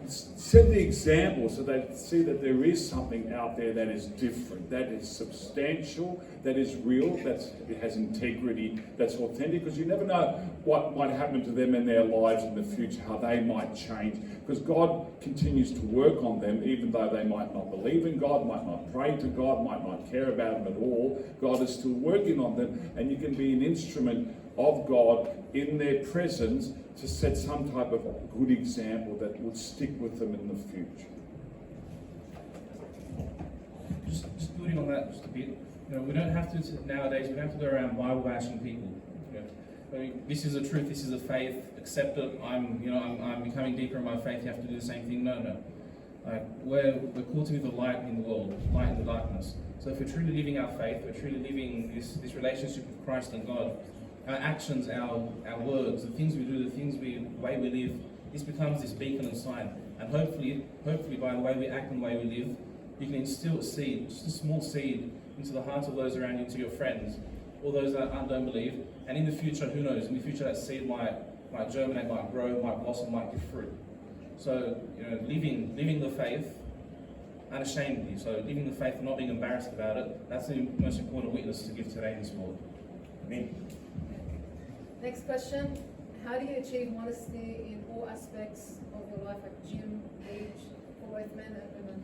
set the example so they see that there is something out there that is different, that is substantial, that is real, that has integrity, that's authentic, because you never know what might happen to them in their lives in the future, how they might change, because God continues to work on them, even though they might not believe in God, might not pray to God, might not care about Him at all. God is still working on them, and you can be an instrument of God in their presence to set some type of good example that would stick with them in the future. Just building on that just a bit, we don't have to, nowadays, we don't have to go around Bible bashing people. I mean, this is a truth, this is a faith, accept it, I'm becoming deeper in my faith, you have to do the same thing. No. We're called to be the light in the world, light in the darkness. So if we're truly living our faith, we're truly living this relationship with Christ and God, our actions, our words, the things we do, the way we live, this becomes this beacon and sign. And hopefully by the way we act and the way we live, you can instill a seed, just a small seed, into the hearts of those around you, to your friends, or those that don't believe. And in the future, who knows? In the future, that seed might germinate, might grow, might blossom, might give fruit. So, living the faith unashamedly. So, living the faith and not being embarrassed about it. That's the most important witness to give today in this world. Amen. Next question. How do you achieve modesty in all aspects of your life, like gym, age, for both men and women?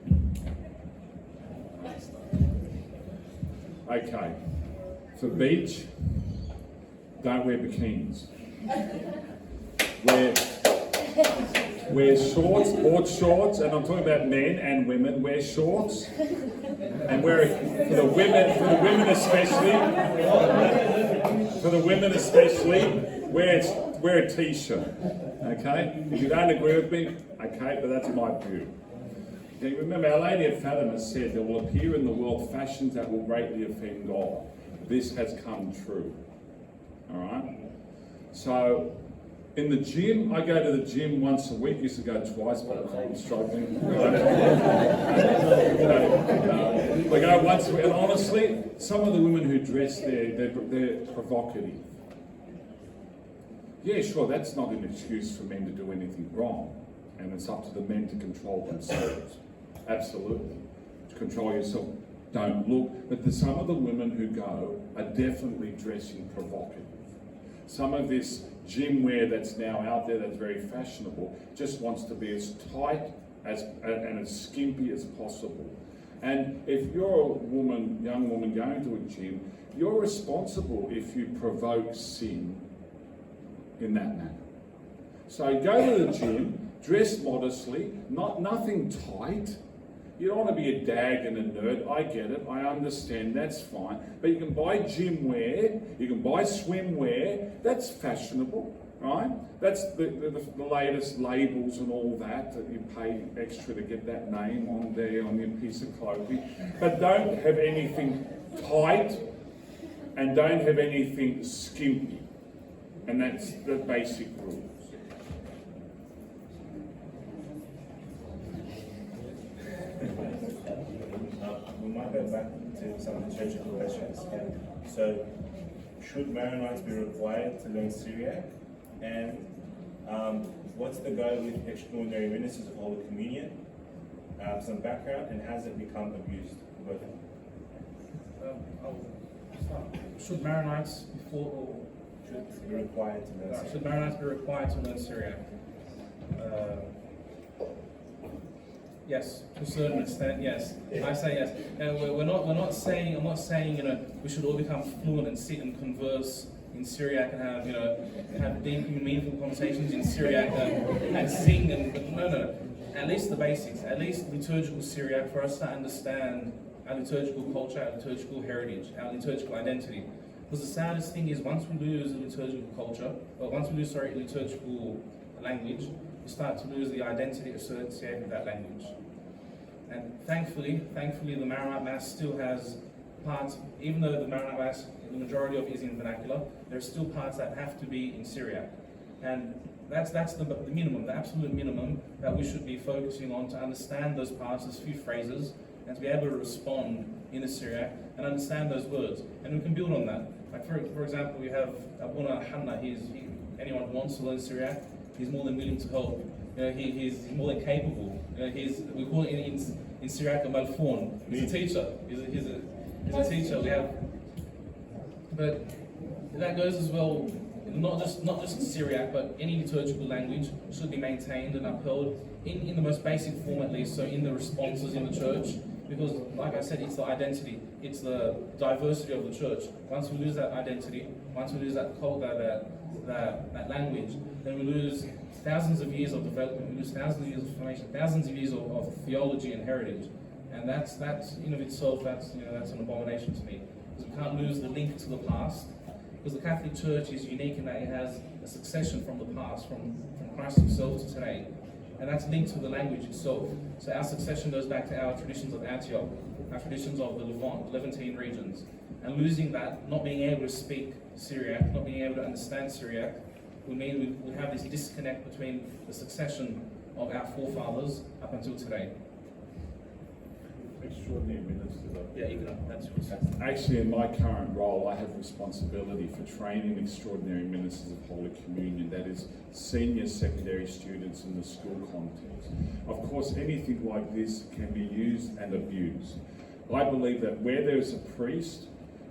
Okay. For beach, don't wear bikinis. Wear shorts, board shorts, and I'm talking about men and women. Wear shorts, and for the women especially, wear a t-shirt. Okay. If you don't agree with me, okay, but that's my view. Okay, remember, Our Lady of Fatima said, there will appear in the world fashions that will greatly offend God. This has come true. All right. So, in the gym, I go to the gym once a week. Used to go twice, but I'm struggling. I go once a week, and honestly, some of the women who dress there, they're provocative. Yeah, sure, that's not an excuse for men to do anything wrong, and it's up to the men to control themselves. Absolutely, to control yourself. Don't look. But some of the women who go are definitely dressing provocative. Some of this gym wear that's now out there that's very fashionable just wants to be as tight and as skimpy as possible. And if you're a young woman going to a gym, you're responsible if you provoke sin in that manner. So go to the gym, dress modestly, nothing tight. You don't want to be a dag and a nerd. I get it. I understand. That's fine. But you can buy gym wear. You can buy swim wear. That's fashionable, right? That's the latest labels and all that you pay extra to get that name on there on your piece of clothing. But don't have anything tight and don't have anything skimpy. And that's the basic rule. We might go back to some of the church questions. So, should Maronites be required to learn Syriac? And what's the go with extraordinary ministers of Holy Communion? Some background, and has it become abused? I'll start. Should Maronites Be required to learn Syriac? Should Maronites be required to learn Syriac? Yes, to a certain extent, yes. I say yes. I'm not saying we should all become fluent and sit and converse in Syriac and have deep and meaningful conversations in Syriac and sing no. At least the basics, at least liturgical Syriac for us to understand our liturgical culture, our liturgical heritage, our liturgical identity. Because the saddest thing is once we lose the liturgical culture, liturgical language, we start to lose the identity associated with that language. And thankfully, the Maronite Mass still has parts, even though the Maronite Mass, the majority of it is in vernacular, there are still parts that have to be in Syriac. And that's the minimum, the absolute minimum that we should be focusing on to understand those parts, those few phrases, and to be able to respond in the Syriac and understand those words. And we can build on that. Like for example, we have Abuna Hanna, anyone who wants to learn Syriac, he's more than willing to help He's more than capable. We call it in Syriac a malfoon. He's a teacher. He's a teacher. We have, but that goes as well. Not just Syriac, but any liturgical language should be maintained and upheld in the most basic form, at least. So in the responses in the church, because like I said, it's the identity, it's the diversity of the church. Once we lose that identity, once we lose that that language, then we lose thousands of years of development, we lose thousands of years of formation, thousands of years of theology and heritage. And that's in of itself, that's an abomination to me. Because we can't lose the link to the past. Because the Catholic Church is unique in that it has a succession from the past, from Christ himself to today. And that's linked to the language itself. So our succession goes back to our traditions of Antioch, our traditions of the Levantine regions. And losing that, not being able to speak Syriac, not being able to understand Syriac, will mean we have this disconnect between the succession of our forefathers up until today. Extraordinary minister. Yeah, you can. That's Actually, in my current role, I have responsibility for training extraordinary ministers of Holy Communion, that is, senior secondary students in the school context. Of course, anything like this can be used and abused. I believe that where there is a priest,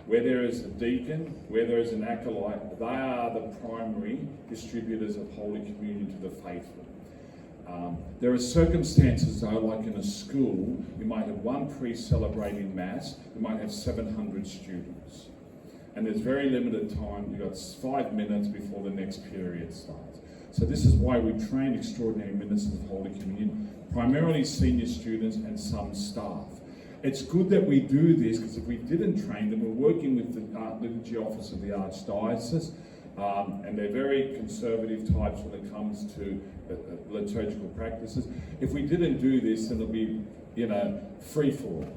where there is a deacon, where there is an acolyte, they are the primary distributors of Holy Communion to the faithful. There are circumstances though, like in a school, you might have one priest celebrating Mass, you might have 700 students. And there's very limited time, you've got 5 minutes before the next period starts. So this is why we train extraordinary ministers of Holy Communion, primarily senior students and some staff. It's good that we do this, because if we didn't train them, we're working with the Liturgy Office of the Archdiocese, and they're very conservative types when it comes to liturgical practices. If we didn't do this, then it'll be, free for all.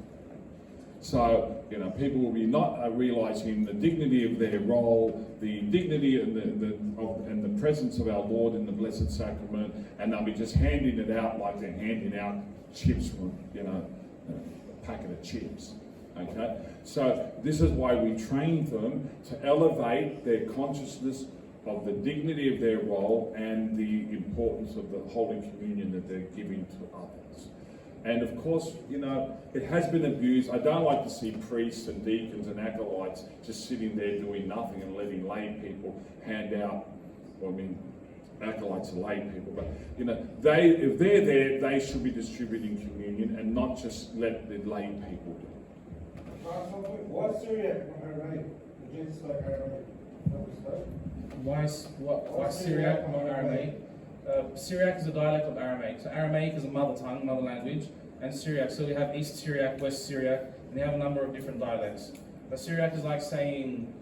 So, people will be not realising the dignity of their role, the dignity and the presence of our Lord in the Blessed Sacrament, and they'll be just handing it out like they're handing out chips from, a packet of chips. Okay, so this is why we train them to elevate their consciousness of the dignity of their role and the importance of the Holy Communion that they're giving to others. And of course, it has been abused. I don't like to see priests and deacons and acolytes just sitting there doing nothing and letting lay people hand out, acolytes are lay people, but if they're there, they should be distributing communion and not just let the lay people do it. What's Syriac from Aramaic? Jesus like Aramaic. Why Syriac and not Aramaic? Syriac is a dialect of Aramaic. So Aramaic is a mother tongue, mother language, and Syriac. So we have East Syriac, West Syriac, and they have a number of different dialects. But Syriac is like saying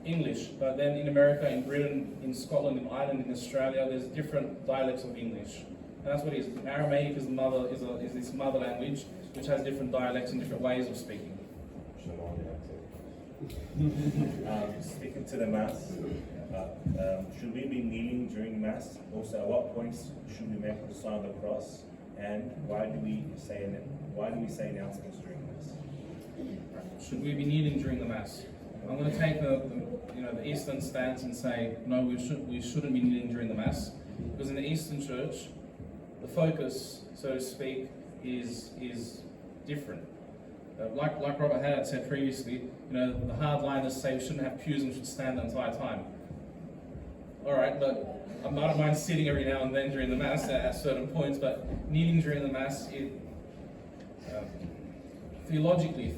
English, but then in America, in Britain, in Scotland, in Ireland, in Australia, there's different dialects of English. And that's what it is. Aramaic is this mother language, which has different dialects and different ways of speaking. Speaking to the Mass, should we be kneeling during Mass? Also, at what points should we make the sign of the cross? And why do we say announcements during Mass? Should we be kneeling during the Mass? I'm going to take the Eastern stance and say no, we shouldn't be kneeling during the Mass, because in the Eastern Church, the focus, so to speak, is different. Like Robert Haddad said previously, the hardliners say we shouldn't have pews and should stand the entire time. All right, but I don't mind sitting every now and then during the Mass at certain points, but kneeling during the Mass, theologically,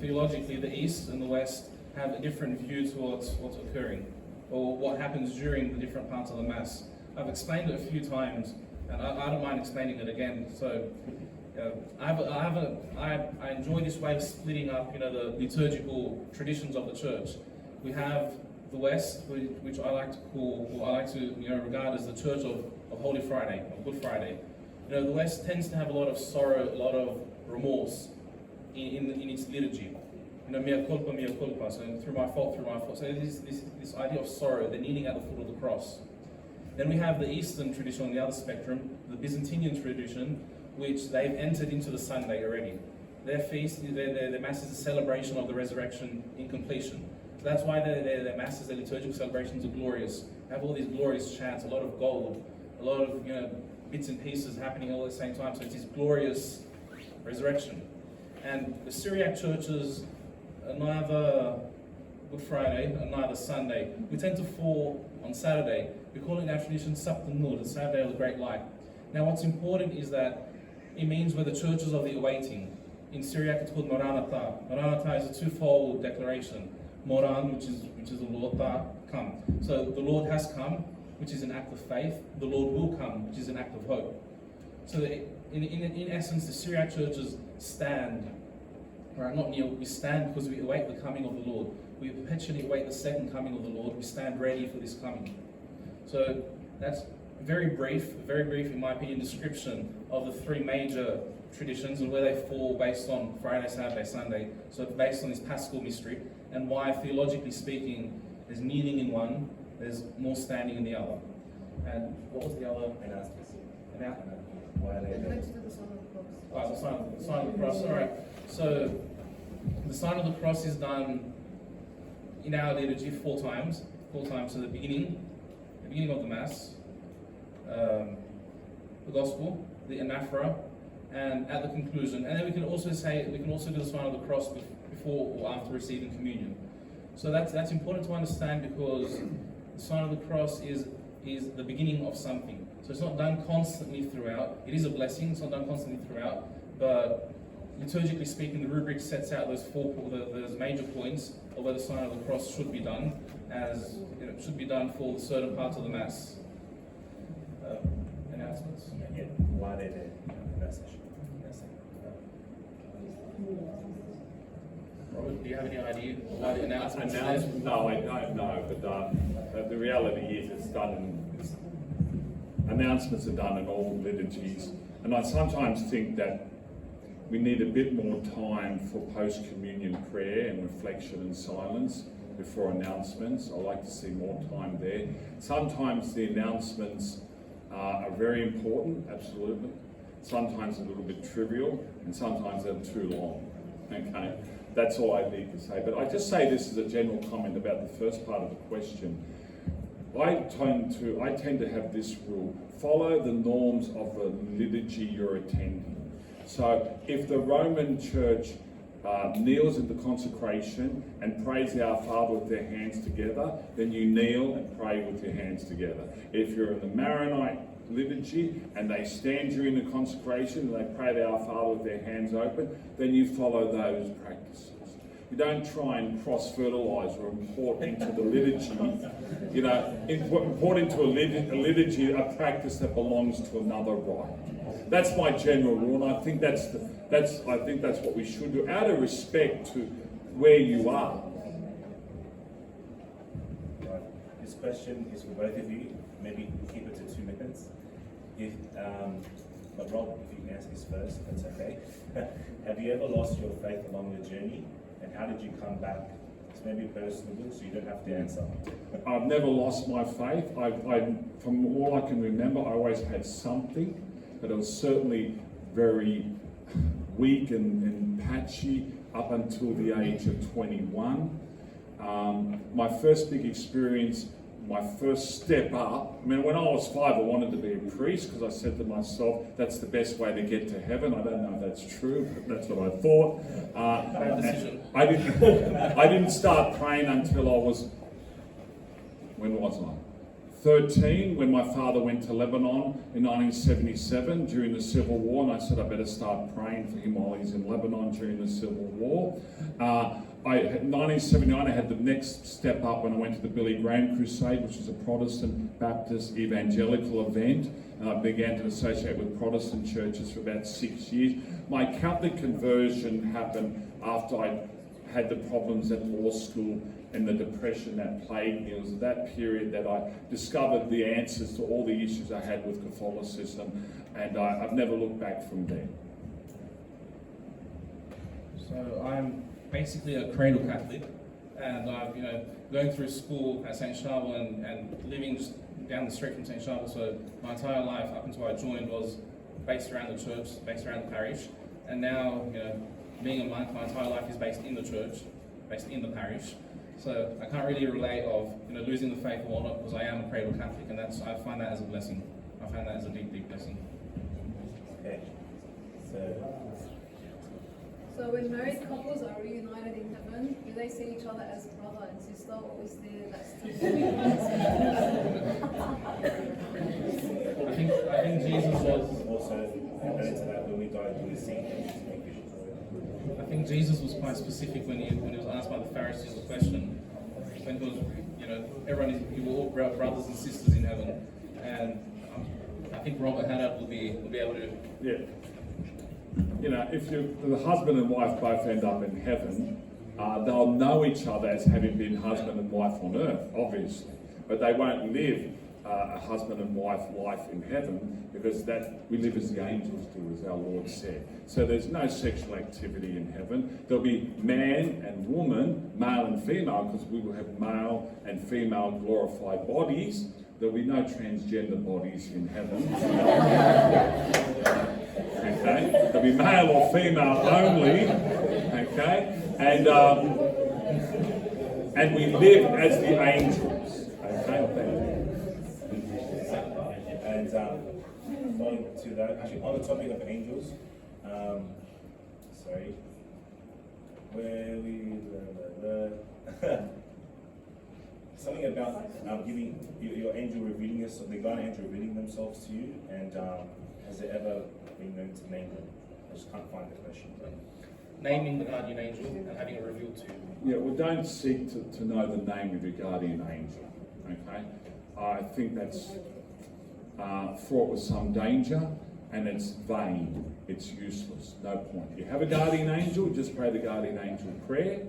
the East and the West have a different view towards what's occurring, or what happens during the different parts of the Mass. I've explained it a few times, and I don't mind explaining it again. So I enjoy this way of splitting up, the liturgical traditions of the church. We have the West, which I like to call, or I like to regard as the Church of Holy Friday, of Good Friday. The West tends to have a lot of sorrow, a lot of remorse in its liturgy. Mea culpa, so through my fault. So there's this idea of sorrow, the kneeling at the foot of the cross. Then we have the Eastern tradition on the other spectrum, the Byzantine tradition, which they've entered into the Sunday already. Their feast, their Mass is a celebration of the resurrection in completion. So that's why their Masses, their liturgical celebrations are glorious. They have all these glorious chants, a lot of gold, a lot of bits and pieces happening all at the same time. So it's this glorious resurrection. And the Syriac churches are neither Good Friday and neither Sunday. We tend to fall on Saturday. We call it in our tradition Sabta Nur, the Saturday of the Great Light. Now what's important is that it means we're the churches of the awaiting. In Syriac it's called Maronite. Maronite is a twofold declaration. Moran, which is the Lord, Ta, come. So the Lord has come, which is an act of faith. The Lord will come, which is an act of hope. So in essence, the Syriac churches stand, right? Not kneel, we stand because we await the coming of the Lord. We perpetually await the second coming of the Lord. We stand ready for this coming. So that's very brief in my opinion, description of the three major traditions and where they fall based on Friday, Saturday, Sunday. So based on this Paschal mystery and why theologically speaking, there's kneeling in one, there's more standing in the other. And what was the other? Why are they And there? went to the sign of the cross. Oh, the sign of the cross. All right. So the sign of the cross is done in our liturgy four times. So the beginning of the Mass, the Gospel, the Anaphora, and at the conclusion. And then we can also do the sign of the cross before or after receiving communion. So that's important to understand because the sign of the cross is the beginning of something. So it's not done constantly throughout. It is a blessing. It's not done constantly throughout, but liturgically speaking, the rubric sets out those major points of where the sign of the cross should be done, as it should be done for certain parts of the Mass. Announcements. Yeah, why are they there? That's it. Robert, do you have any idea why the announcements are there? No, I don't know, but the reality is it's done announcements are done in all liturgies, and I sometimes think that we need a bit more time for post-communion prayer and reflection and silence before announcements. I like to see more time there. Sometimes the announcements are very important, absolutely. Sometimes a little bit trivial, and sometimes they're too long. Okay, that's all I need to say. But I just say this as a general comment about the first part of the question. I tend to have this rule: follow the norms of the liturgy you're attending. So if the Roman Church kneels at the consecration and prays Our Father with their hands together, then you kneel and pray with your hands together. If you're in the Maronite liturgy and they stand during the consecration and they pray to Our Father with their hands open, then you follow those practices. You don't try and cross-fertilise or import into the liturgy, import into a liturgy a practice that belongs to another rite. That's my general rule, and I think that's what we should do, out of respect to where you are. Right. This question is for both of you. Maybe keep it to 2 minutes. But Rob, if you can answer this first, that's okay. Have you ever lost your faith along the journey? And how did you come back? It's maybe personal, so you don't have to answer. I've never lost my faith. From all I can remember, I always had something, but it was certainly very weak and patchy up until the age of 21. My first big experience, my first step up, I mean, when I was 5, I wanted to be a priest because I said to myself, that's the best way to get to heaven. I don't know if that's true, but that's what I thought. Bad decision. I didn't start praying until I was, when was I? 13, when my father went to Lebanon in 1977 during the Civil War, and I said I better start praying for him while he's in Lebanon during the Civil War. In 1979, I had the next step up when I went to the Billy Graham Crusade, which was a Protestant Baptist evangelical event, and I began to associate with Protestant churches for about 6 years. My Catholic conversion happened after I had the problems at law school and the depression that plagued me. It was that period that I discovered the answers to all the issues I had with Catholicism, and I've never looked back from there. So I'm basically a cradle Catholic, and I've going through school at St Charbel and living just down the street from St Charbel. So my entire life up until I joined was based around the church, based around the parish, and now being a monk, my entire life is based in the church, based in the parish. So I can't really relate of losing the faith or not, because I am a cradle Catholic, and I find that as a blessing. I found that as a deep, deep lesson. Okay. So when married couples are reunited in heaven, do they see each other as brother and sister, or is there that still? I think Jesus was. Also, related to that, when we die, do we see him? I think Jesus was quite specific when he was asked by the Pharisees the question. When he was, everyone is, you were all brothers and sisters in heaven, and I think Robert Haddad will be able to. Yeah. If the husband and wife both end up in heaven, they'll know each other as having been husband and wife on earth, obviously. But they won't live a husband and wife life in heaven, because that we live as the angels do, as our Lord said. So there's no sexual activity in heaven. There'll be man and woman, male and female, because we will have male and female glorified bodies. There'll be no transgender bodies in heaven. Okay? There'll be male or female only. Okay? And we live as the angels. Okay? And going to that, actually on the topic of angels, sorry, where we something about giving your angel revealing yourself, the guardian angel revealing themselves to you, and has it ever been known to name them? I just can't find the question. Naming the guardian angel and having it revealed to you. Yeah, well, don't seek to know the name of your guardian angel. Okay? I think that's fraught with some danger, and it's vain. It's useless. No point. You have a guardian angel, just pray the guardian angel prayer.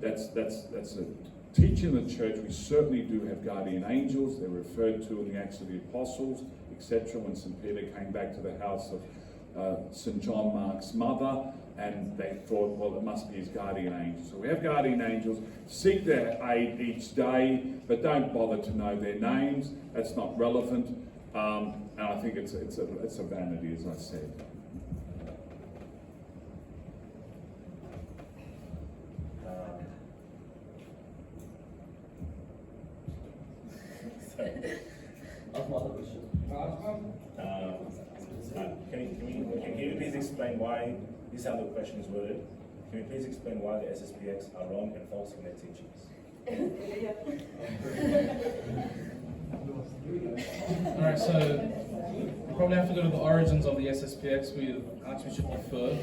That's a teaching in the church. We certainly do have guardian angels. They're referred to in the Acts of the Apostles, etc. When St Peter came back to the house of St John Mark's mother, and they thought, well, it must be his guardian angel. So we have guardian angels. Seek their aid each day, but don't bother to know their names. That's not relevant. And I think it's a vanity, as I said. Can you please explain why, this is how the question is worded, can you please explain why the SSPX are wrong and false in their teachings? Alright, so we probably have to go to the origins of the SSPX with Archbishop Lefebvre.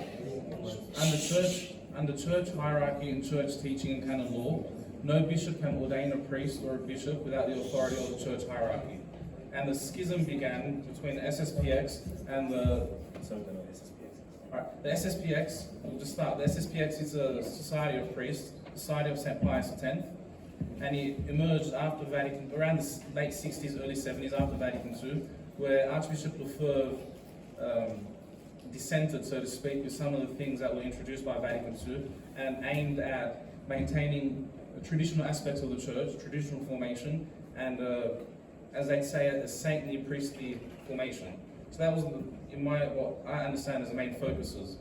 Under church hierarchy and church teaching and canon law, no bishop can ordain a priest or a bishop without the authority of the church hierarchy. And the schism began between the SSPX and the... Alright, the SSPX, we'll just start. The SSPX is a society of priests, society of St Pius X, and it emerged after Vatican, around the late 60s, early 70s, after Vatican II, where Archbishop Lefebvre dissented, so to speak, with some of the things that were introduced by Vatican II, and aimed at maintaining traditional aspects of the church, traditional formation, and as they'd say, a saintly, priestly formation. So that was, what I understand as the main focuses.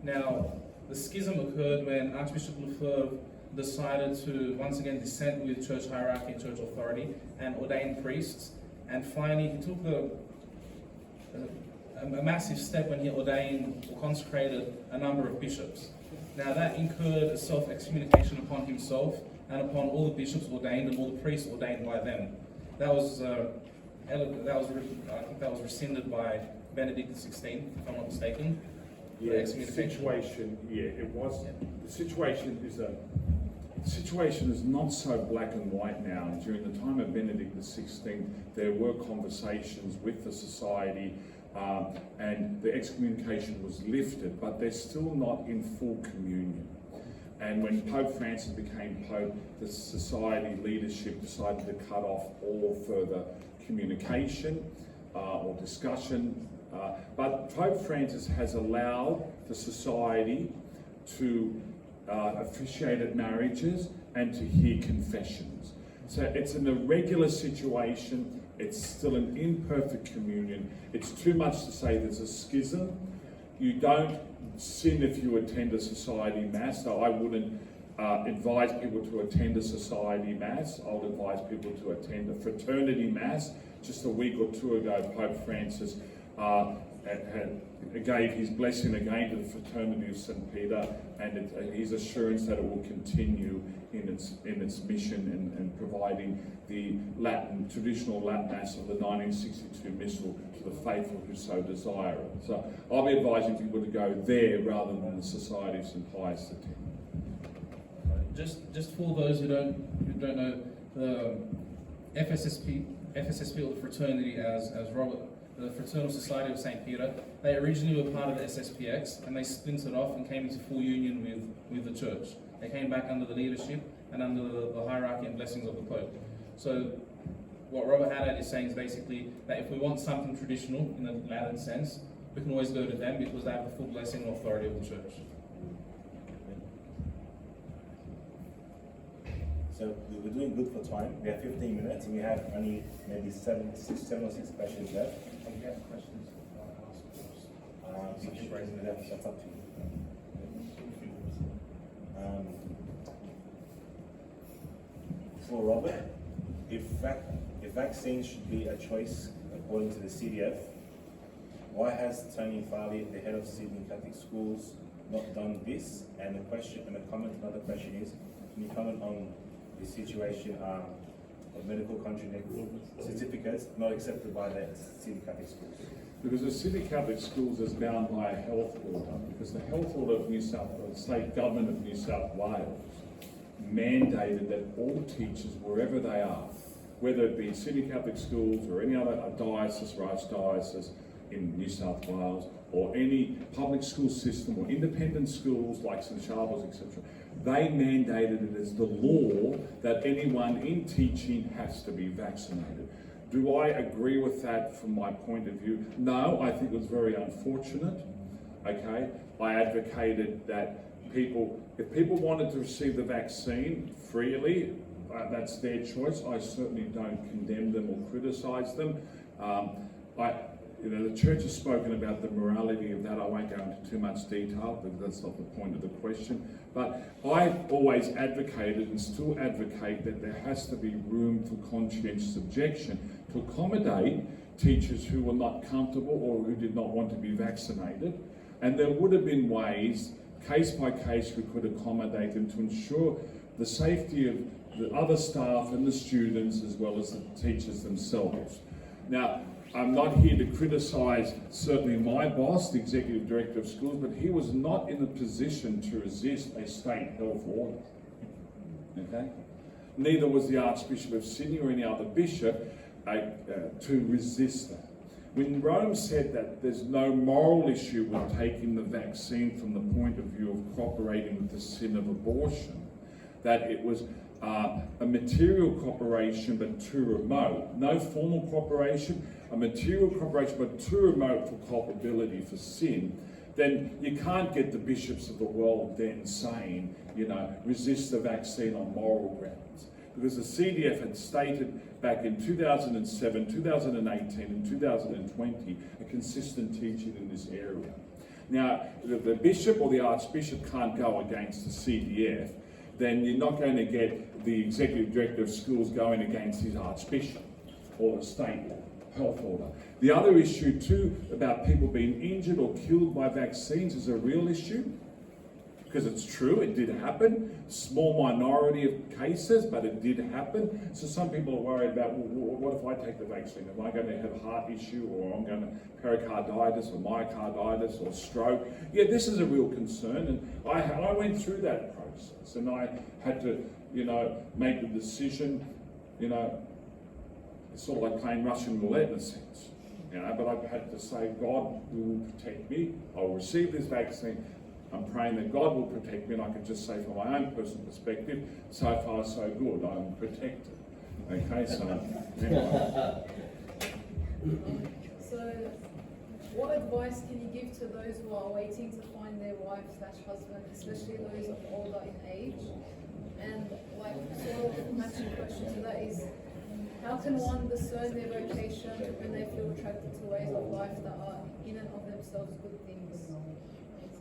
Now, the schism occurred when Archbishop Lefebvre decided to once again dissent with church hierarchy and church authority and ordain priests. And finally, he took a massive step when he ordained or consecrated a number of bishops. Now, that incurred a self-excommunication upon himself and upon all the bishops ordained and all the priests ordained by them. That was rescinded by Benedict XVI, if I'm not mistaken. Yeah, the situation, it was. The situation is not so black and white now. During the time of Benedict XVI, there were conversations with the society, and the excommunication was lifted, but they're still not in full communion. And when Pope Francis became Pope, the society leadership decided to cut off all further communication or discussion. But Pope Francis has allowed the society to officiate at marriages and to hear confessions. So it's an irregular situation. It's still an imperfect communion. It's too much to say there's a schism. You don't sin if you attend a society mass, so I wouldn't advise people to attend a society mass. I would advise people to attend a fraternity mass, just a week or two ago, Pope Francis gave his blessing again to the Fraternity of St Peter, and his assurance that it will continue in its mission and providing the traditional Latin Mass of the 1962 Missal to the faithful who so desire it. So I'll be advising people to go there rather than the Society of St Pius X. Just for those who don't know, the FSSP or the fraternity as Robert, the Fraternal Society of St Peter, they originally were part of the SSPX and they splintered off and came into full union with the church. They came back under the leadership and under the hierarchy and blessings of the Pope. So what Robert Haddad is saying is basically that if we want something traditional in the Latin sense, we can always go to them because they have the full blessing and authority of the church. So we're doing good for time. We have 15 minutes and we have only maybe seven or six questions left. If you have questions, You can raise it up, that's up to you. For Robert, if vaccines should be a choice according to the CDF, why has Tony Farley, the head of Sydney Catholic Schools, not done this? And another question is, can you comment on the situation of medical contraceptive certificates not accepted by the Sydney Catholic Schools? Because the Sydney Catholic Schools is bound by a health order, because the health order of the state government of New South Wales mandated that all teachers, wherever they are, whether it be Sydney Catholic Schools or any other diocese or archdiocese in New South Wales, or any public school system or independent schools like St Charbel, etc., they mandated it as the law that anyone in teaching has to be vaccinated. Do I agree with that from my point of view? No, I think it was very unfortunate. Okay, I advocated that if people wanted to receive the vaccine freely, that's their choice. I certainly don't condemn them or criticise them. The church has spoken about the morality of that. I won't go into too much detail because that's not the point of the question. But I've always advocated and still advocate that there has to be room for conscientious objection to accommodate teachers who were not comfortable or who did not want to be vaccinated. And there would have been ways, case by case, we could accommodate them to ensure the safety of the other staff and the students as well as the teachers themselves. Now, I'm not here to criticise certainly my boss, the Executive Director of Schools, but he was not in a position to resist a state health order. Okay? Neither was the Archbishop of Sydney or any other bishop to resist that. When Rome said that there's no moral issue with taking the vaccine from the point of view of cooperating with the sin of abortion, that it was a material cooperation but too remote. No formal cooperation, a material cooperation but too remote for culpability for sin, then you can't get the bishops of the world then saying, resist the vaccine on moral grounds. Because the CDF had stated back in 2007, 2018 and 2020 a consistent teaching in this area. Now, if the bishop or the archbishop can't go against the CDF, then you're not going to get the Executive Director of Schools going against his archbishop or the state health order. The other issue too about people being injured or killed by vaccines is a real issue, because it's true, it did happen. Small minority of cases, but it did happen. So some people are worried about, well, what if I take the vaccine? Am I going to have a heart issue, or I'm going to pericarditis or myocarditis or stroke? Yeah, this is a real concern, and I went through that process, and I had to, make the decision, it's sort of like playing Russian roulette in a sense, but I had to say, God will protect me. I'll receive this vaccine. I'm praying that God will protect me, and I can just say from my own personal perspective, so far so good, I'm protected. Okay, so anyway. So, what advice can you give to those who are waiting to find their wife/husband, especially those of older in age? And sort of matching question to that is, how can one discern their vocation when they feel attracted to ways of life that are in and of themselves good things?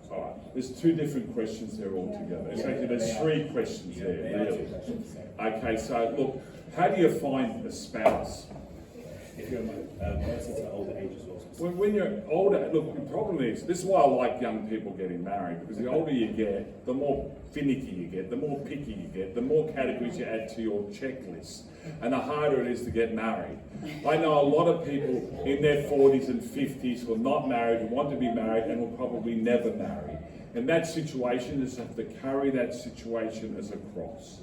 All right, there's two different questions there altogether. Actually, there's three questions there, really. Okay, so look, how do you find a spouse? if you're modesty to older age as well. When you're older, look, the problem is, this is why I like young people getting married, because the older you get, the more finicky you get, the more picky you get, the more categories you add to your checklist, and the harder it is to get married. I know a lot of people in their 40s and 50s who are not married, who want to be married, and will probably never marry. And that situation is have to carry that situation as a cross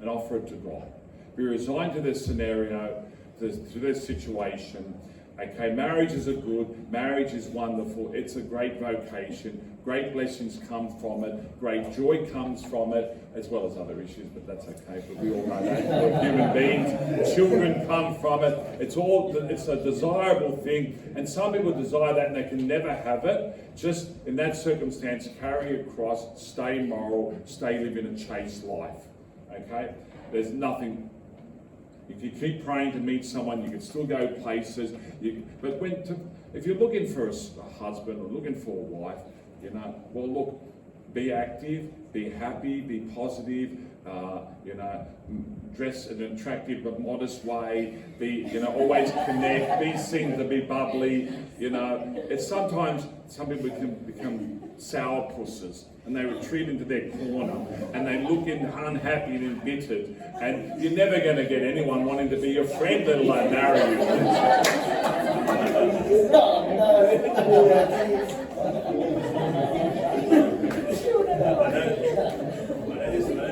and offer it to God. Be resigned to this scenario, to this situation. Okay, marriages are good, marriage is wonderful, it's a great vocation, great blessings come from it, great joy comes from it, as well as other issues, but that's okay, but we all know that. We're human beings, children come from it, it's a desirable thing, and some people desire that and they can never have it. Just in that circumstance, carry a cross, stay moral, stay living a chaste life. Okay? There's nothing. You can keep praying to meet someone, you can still go places, but if you're looking for a husband or looking for a wife, well look, be active, be happy, be positive, dress in an attractive but modest way, always connect, be seen to be bubbly, It's sometimes some people can become sourpusses and they retreat into their corner and they look unhappy and embittered, and you're never going to get anyone wanting to be your friend, let alone marry you.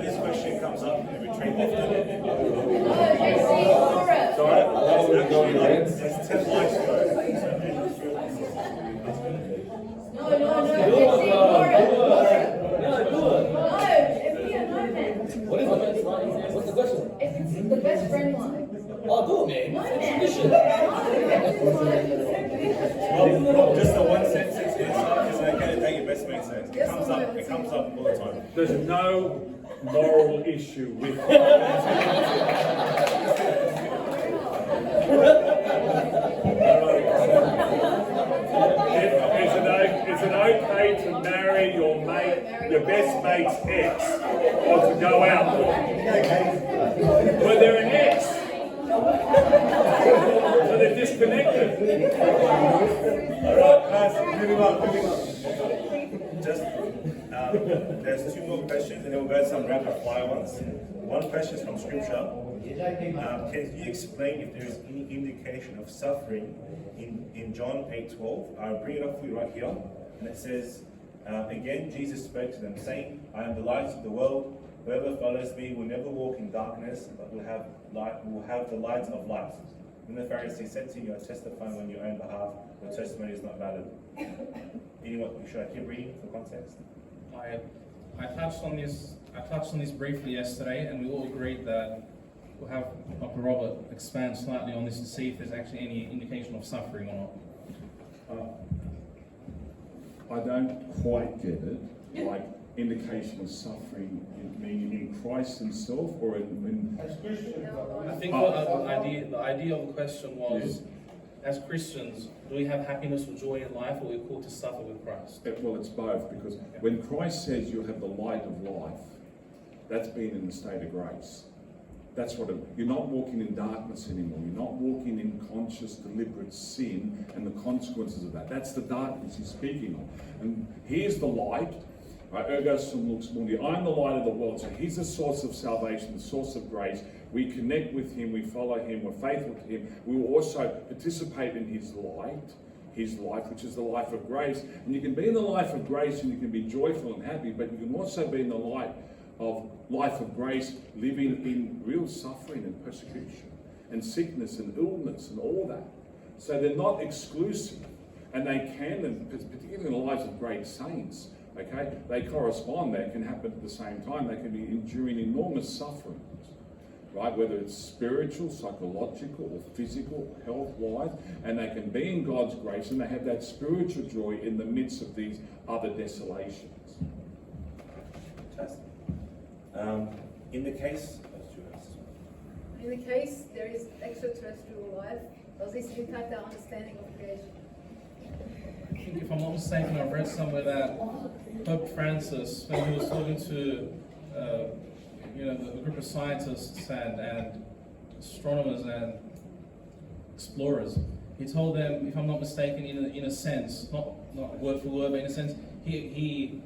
This question comes up in retreat often. Sorry? There's 10 lives ago. No, What's the question? if it's the best friend line. Oh, go, man. No, Well, just the one sentence is okay to take your best mate's name. It comes up all the time. There's no moral issue with it. Is it okay to marry your best mate's ex, or to go out with them? Well, they're an ex. So they're disconnected. Alright, guys, moving on. Just, there's 2 more questions and then we'll go to some rapid fire ones. One question is from scripture. Can you explain if there is any indication of suffering in John 8:12? I'll bring it up for you right here. And it says, again, Jesus spoke to them, saying, I am the light of the world. Whoever follows me will never walk in darkness, but will have the light of life. When the Pharisee said to you, you are testifying on your own behalf, your testimony is not valid. Anyone, should I keep reading for context? I touched on this briefly yesterday, and we all agreed that we'll have Dr. Robert expand slightly on this to see if there's actually any indication of suffering or not. I don't quite get it. Like indication of suffering, meaning in Christ Himself, or in As Christians, I think the idea of the question was, as Christians, do we have happiness or joy in life, or are we called to suffer with Christ? well, it's both, because when Christ says you have the light of life, that's being in the state of grace. That's what you're not walking in darkness anymore. You're not walking in conscious, deliberate sin and the consequences of that. That's the darkness He's speaking of. And here's the light. Right, ergo sum lux mundi. I'm the light of the world. So He's the source of salvation, the source of grace. We connect with Him, we follow Him, we're faithful to Him. We will also participate in His light, His life, which is the life of grace. And you can be in the life of grace and you can be joyful and happy, but you can also be in the life of grace, living in real suffering and persecution and sickness and illness and all that. So they're not exclusive, and they can, and particularly in the lives of great saints, okay, they correspond. They can happen at the same time. They can be enduring enormous suffering, right, whether it's spiritual, psychological or physical, health-wise, and they can be in God's grace and they have that spiritual joy in the midst of these other desolations. Fantastic. In the case there is extraterrestrial life, does this impact our understanding of creation? If I'm not mistaken, I've read somewhere that Pope Francis, when he was talking to the group of scientists and astronomers and explorers. He told them, if I'm not mistaken, in a sense, not word for word, but in a sense, he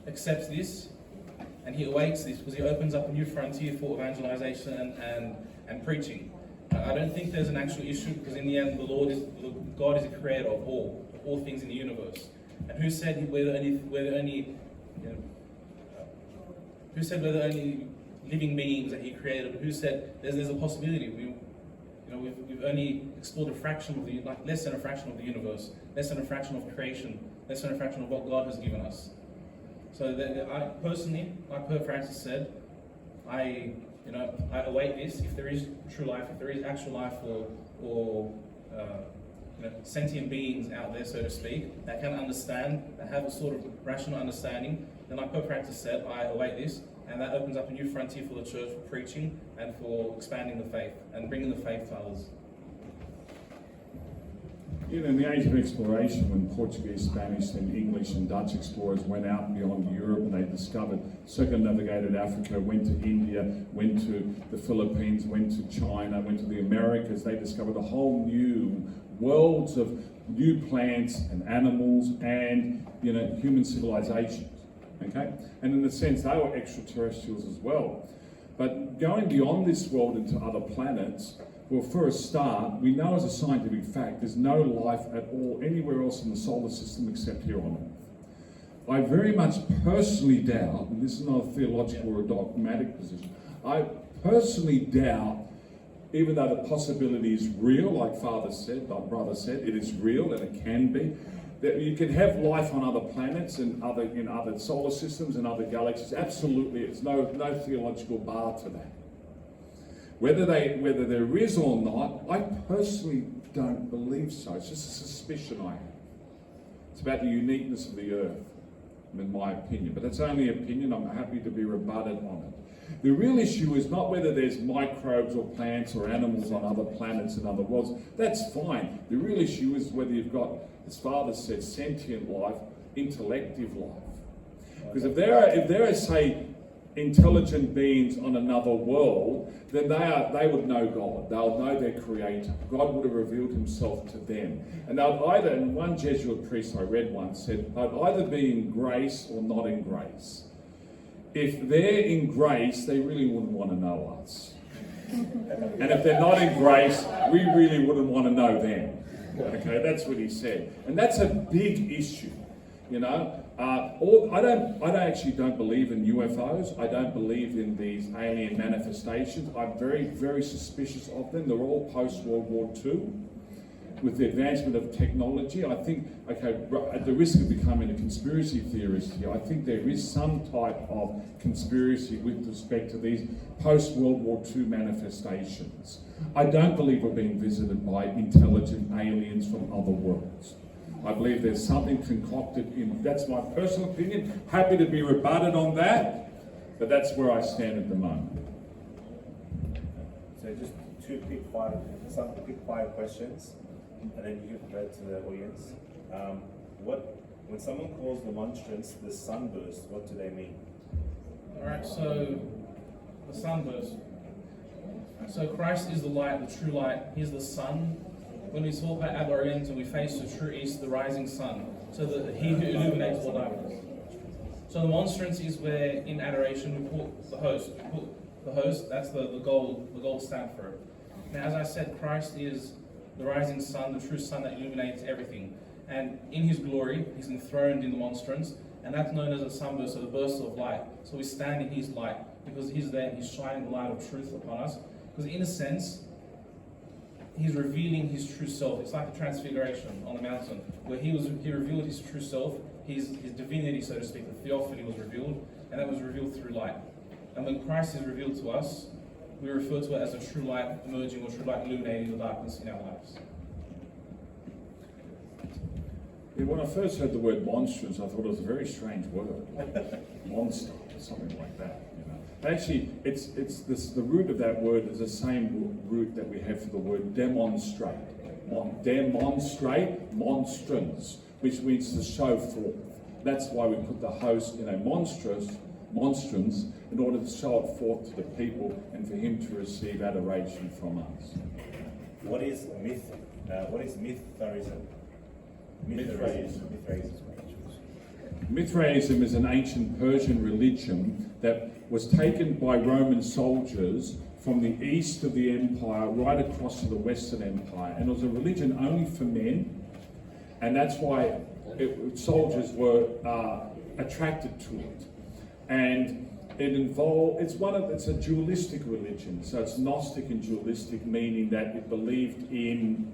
accepts this and he awaits this because he opens up a new frontier for evangelization and preaching. I don't think there's an actual issue because in the end, God is the creator of all things in the universe. And who said we're the only living beings that He created? Who said there's a possibility? We've only explored a fraction of less than a fraction of the universe, less than a fraction of creation, less than a fraction of what God has given us. So I personally, like Pope Francis said, I await this. If there is true life, if there is actual life, or sentient beings out there, so to speak, that can understand, that have a sort of rational understanding, then like Pope Francis said, I await this, and that opens up a new frontier for the church for preaching and for expanding the faith and bringing the faith to others. In the age of exploration, when Portuguese, Spanish, and English and Dutch explorers went out beyond Europe and they discovered, circumnavigated Africa, went to India, went to the Philippines, went to China, went to the Americas, they discovered a whole new worlds of new plants and animals and human civilizations. Okay? And in a sense, they were extraterrestrials as well. But going beyond this world into other planets, well, for a start, we know as a scientific fact there's no life at all anywhere else in the solar system except here on Earth. I very much personally doubt, and this is not a theological or a dogmatic position, I personally doubt, even though the possibility is real, like Father said, like Brother said, it is real and it can be, that you can have life on other planets and in other solar systems and other galaxies. Absolutely, there's no theological bar to that. Whether there is or not, I personally don't believe so. It's just a suspicion I have. It's about the uniqueness of the earth, in my opinion. But that's only opinion. I'm happy to be rebutted on it. The real issue is not whether there's microbes or plants or animals on other planets and other worlds. That's fine. The real issue is whether you've got, as Father said, sentient life, intellective life. Because if there are, say, intelligent beings on another world, then they would know God. They'll know their Creator. God would have revealed Himself to them. And they'd either, and one Jesuit priest I read once said, they'd either be in grace or not in grace. If they're in grace, they really wouldn't want to know us. And if they're not in grace, we really wouldn't want to know them. Okay, that's what he said. And that's a big issue. I actually don't believe in UFOs. I don't believe in these alien manifestations. I'm very, very suspicious of them. They're all post-World War II. With the advancement of technology, I think, at the risk of becoming a conspiracy theorist here, I think there is some type of conspiracy with respect to these post-World War II manifestations. I don't believe we're being visited by intelligent aliens from other worlds. I believe there's something concocted in, that's my personal opinion, happy to be rebutted on that, but that's where I stand at the moment. So just some quick fire questions, and then you can go to the audience. When someone calls the monstrance the sunburst, what do they mean? Alright, so the sunburst. So Christ is the light, the true light. He's the sun. When we talk about Br Elia and we face the true east, the rising sun, so that He who illuminates all darkness. So the monstrance is where in adoration we put the host. We put the host, that's the gold staff for it. Now, as I said, Christ is the rising sun, the true sun that illuminates everything. And in His glory, He's enthroned in the monstrance, and that's known as a sunburst, so the burst of light. So we stand in His light, because He's there, He's shining the light of truth upon us. Because in a sense, He's revealing His true self. It's like a transfiguration on the mountain, where He revealed His true self, His divinity, so to speak, the theophany was revealed, and that was revealed through light. And when Christ is revealed to us, we refer to it as a true light emerging, or true light illuminating the darkness in our lives. Yeah, when I first heard the word monstrance, I thought it was a very strange word, monster, or something like that. Actually, it's the root of that word is the same root that we have for the word demonstrate. Demonstrate, monstrance, which means to show forth. That's why we put the host in a monstrance, in order to show it forth to the people and for Him to receive adoration from us. What is myth? What is Mithraism? Mithraism. Mithraism is an ancient Persian religion that was taken by Roman soldiers from the east of the empire right across to the Western Empire, and it was a religion only for men, and that's why soldiers were attracted to it. And it's a dualistic religion, so it's Gnostic and dualistic, meaning that it believed in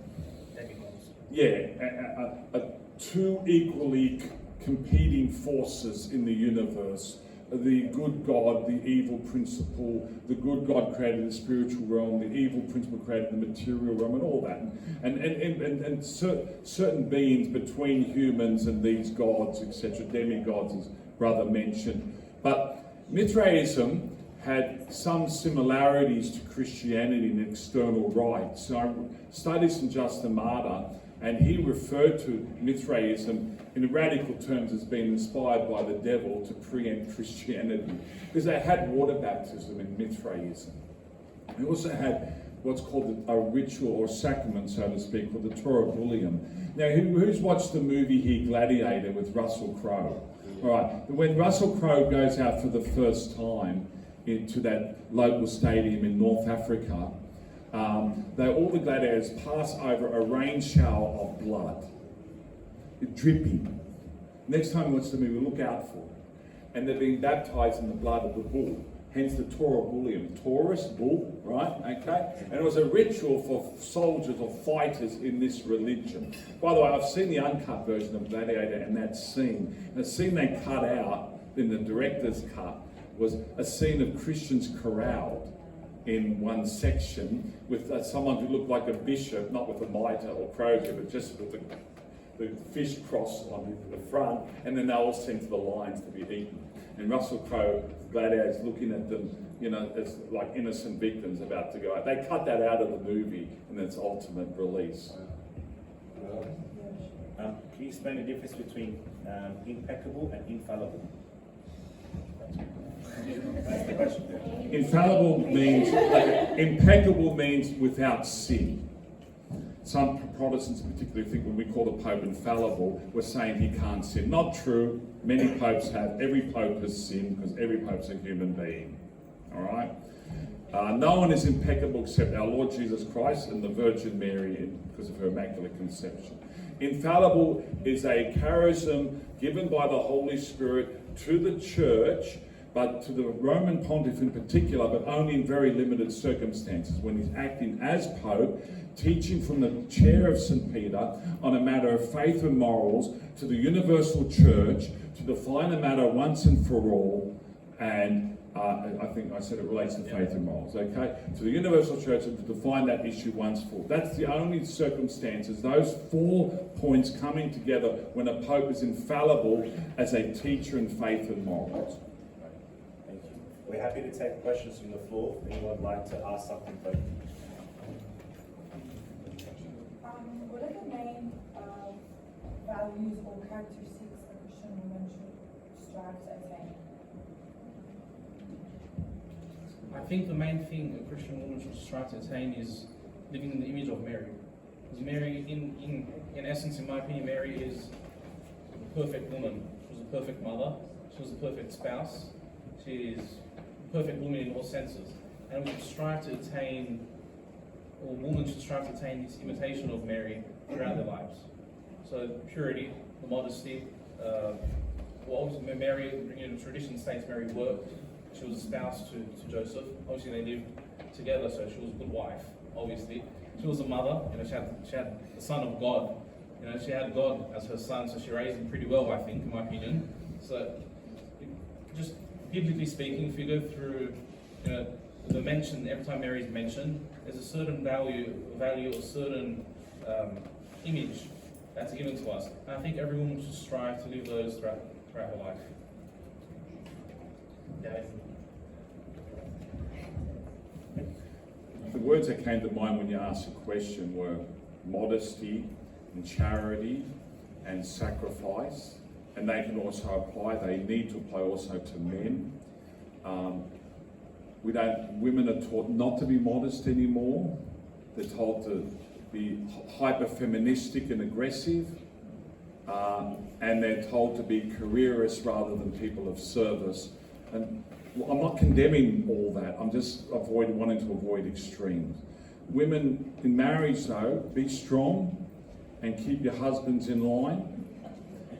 two equally competing forces in the universe. The good God, the evil principle, the good God created the spiritual realm, the evil principle created the material realm, and all that. And certain beings between humans and these gods, etc., demigods, as brother mentioned. But Mithraism had some similarities to Christianity in external rites. So I studied St Justin Martyr, and he referred to Mithraism in radical terms as being inspired by the devil to preempt Christianity, because they had water baptism in Mithraism. They also had what's called a ritual or sacrament, so to speak, called the Torabullium. Now, who's watched the movie here, Gladiator, with Russell Crowe? All right, when Russell Crowe goes out for the first time into that local stadium in North Africa, all the gladiators pass over a rain shower of blood, dripping. Next time you watch the movie, look out for it. And they're being baptized in the blood of the bull, hence the Torabullium. Taurus, bull, right? Okay? And it was a ritual for soldiers or fighters in this religion. By the way, I've seen the uncut version of Gladiator, and that scene. The scene they cut out in the director's cut was a scene of Christians corralled in one section with someone who looked like a bishop, not with a mitre or crozier, but just with the fish cross on the front, and then they all sent to the lions to be eaten. And Russell Crowe, gladiators, looking at them, as like innocent victims about to go out. They cut that out of the movie in its ultimate release. Can you explain the difference between impeccable and infallible? That's the question. Infallible means, impeccable means without sin. Some Protestants in particular think when we call the Pope infallible, we're saying he can't sin. Not true. Many popes have. Every pope has sinned because every pope's a human being. All right? No one is impeccable except our Lord Jesus Christ and the Virgin Mary because of her Immaculate Conception. Infallible is a charism given by the Holy Spirit to the Church, but to the Roman Pontiff in particular, but only in very limited circumstances, when he's acting as Pope, teaching from the chair of St. Peter on a matter of faith and morals to the universal church to define a matter once and for all, and I think I said it relates to faith and morals, okay? To the universal church and to define that issue once for all. That's the only circumstances, those 4 points coming together when a Pope is infallible as a teacher in faith and morals. Thank you. We're happy to take questions from the floor. If anyone would like to ask something, please. What are the main values or characteristics a Christian woman should strive to attain? I think the main thing a Christian woman should strive to attain is living in the image of Mary. Because Mary, in essence, in my opinion, Mary is the perfect woman. She was a perfect mother. She was a perfect spouse. She is a perfect woman in all senses. And we should strive to attain, or women should strive to attain this imitation of Mary throughout their lives. So purity, the modesty. Obviously Mary, the tradition states Mary worked. She was a spouse to Joseph. Obviously they lived together, so she was a good wife, obviously. She was a mother, she had the Son of God. She had God as her son, so she raised him pretty well, I think, in my opinion. So just biblically speaking, if you go through the mention, every time Mary is mentioned, there's a certain value or certain image that's given to us. And I think every woman should strive to live those throughout her life. The words that came to mind when you asked the question were modesty and charity and sacrifice, and they can also apply, they need to apply also to men. Women are taught not to be modest anymore. They're told to be hyper-feministic and aggressive. And they're told to be careerists rather than people of service. And I'm not condemning all that. I'm just wanting to avoid extremes. Women in marriage, though, be strong and keep your husbands in line,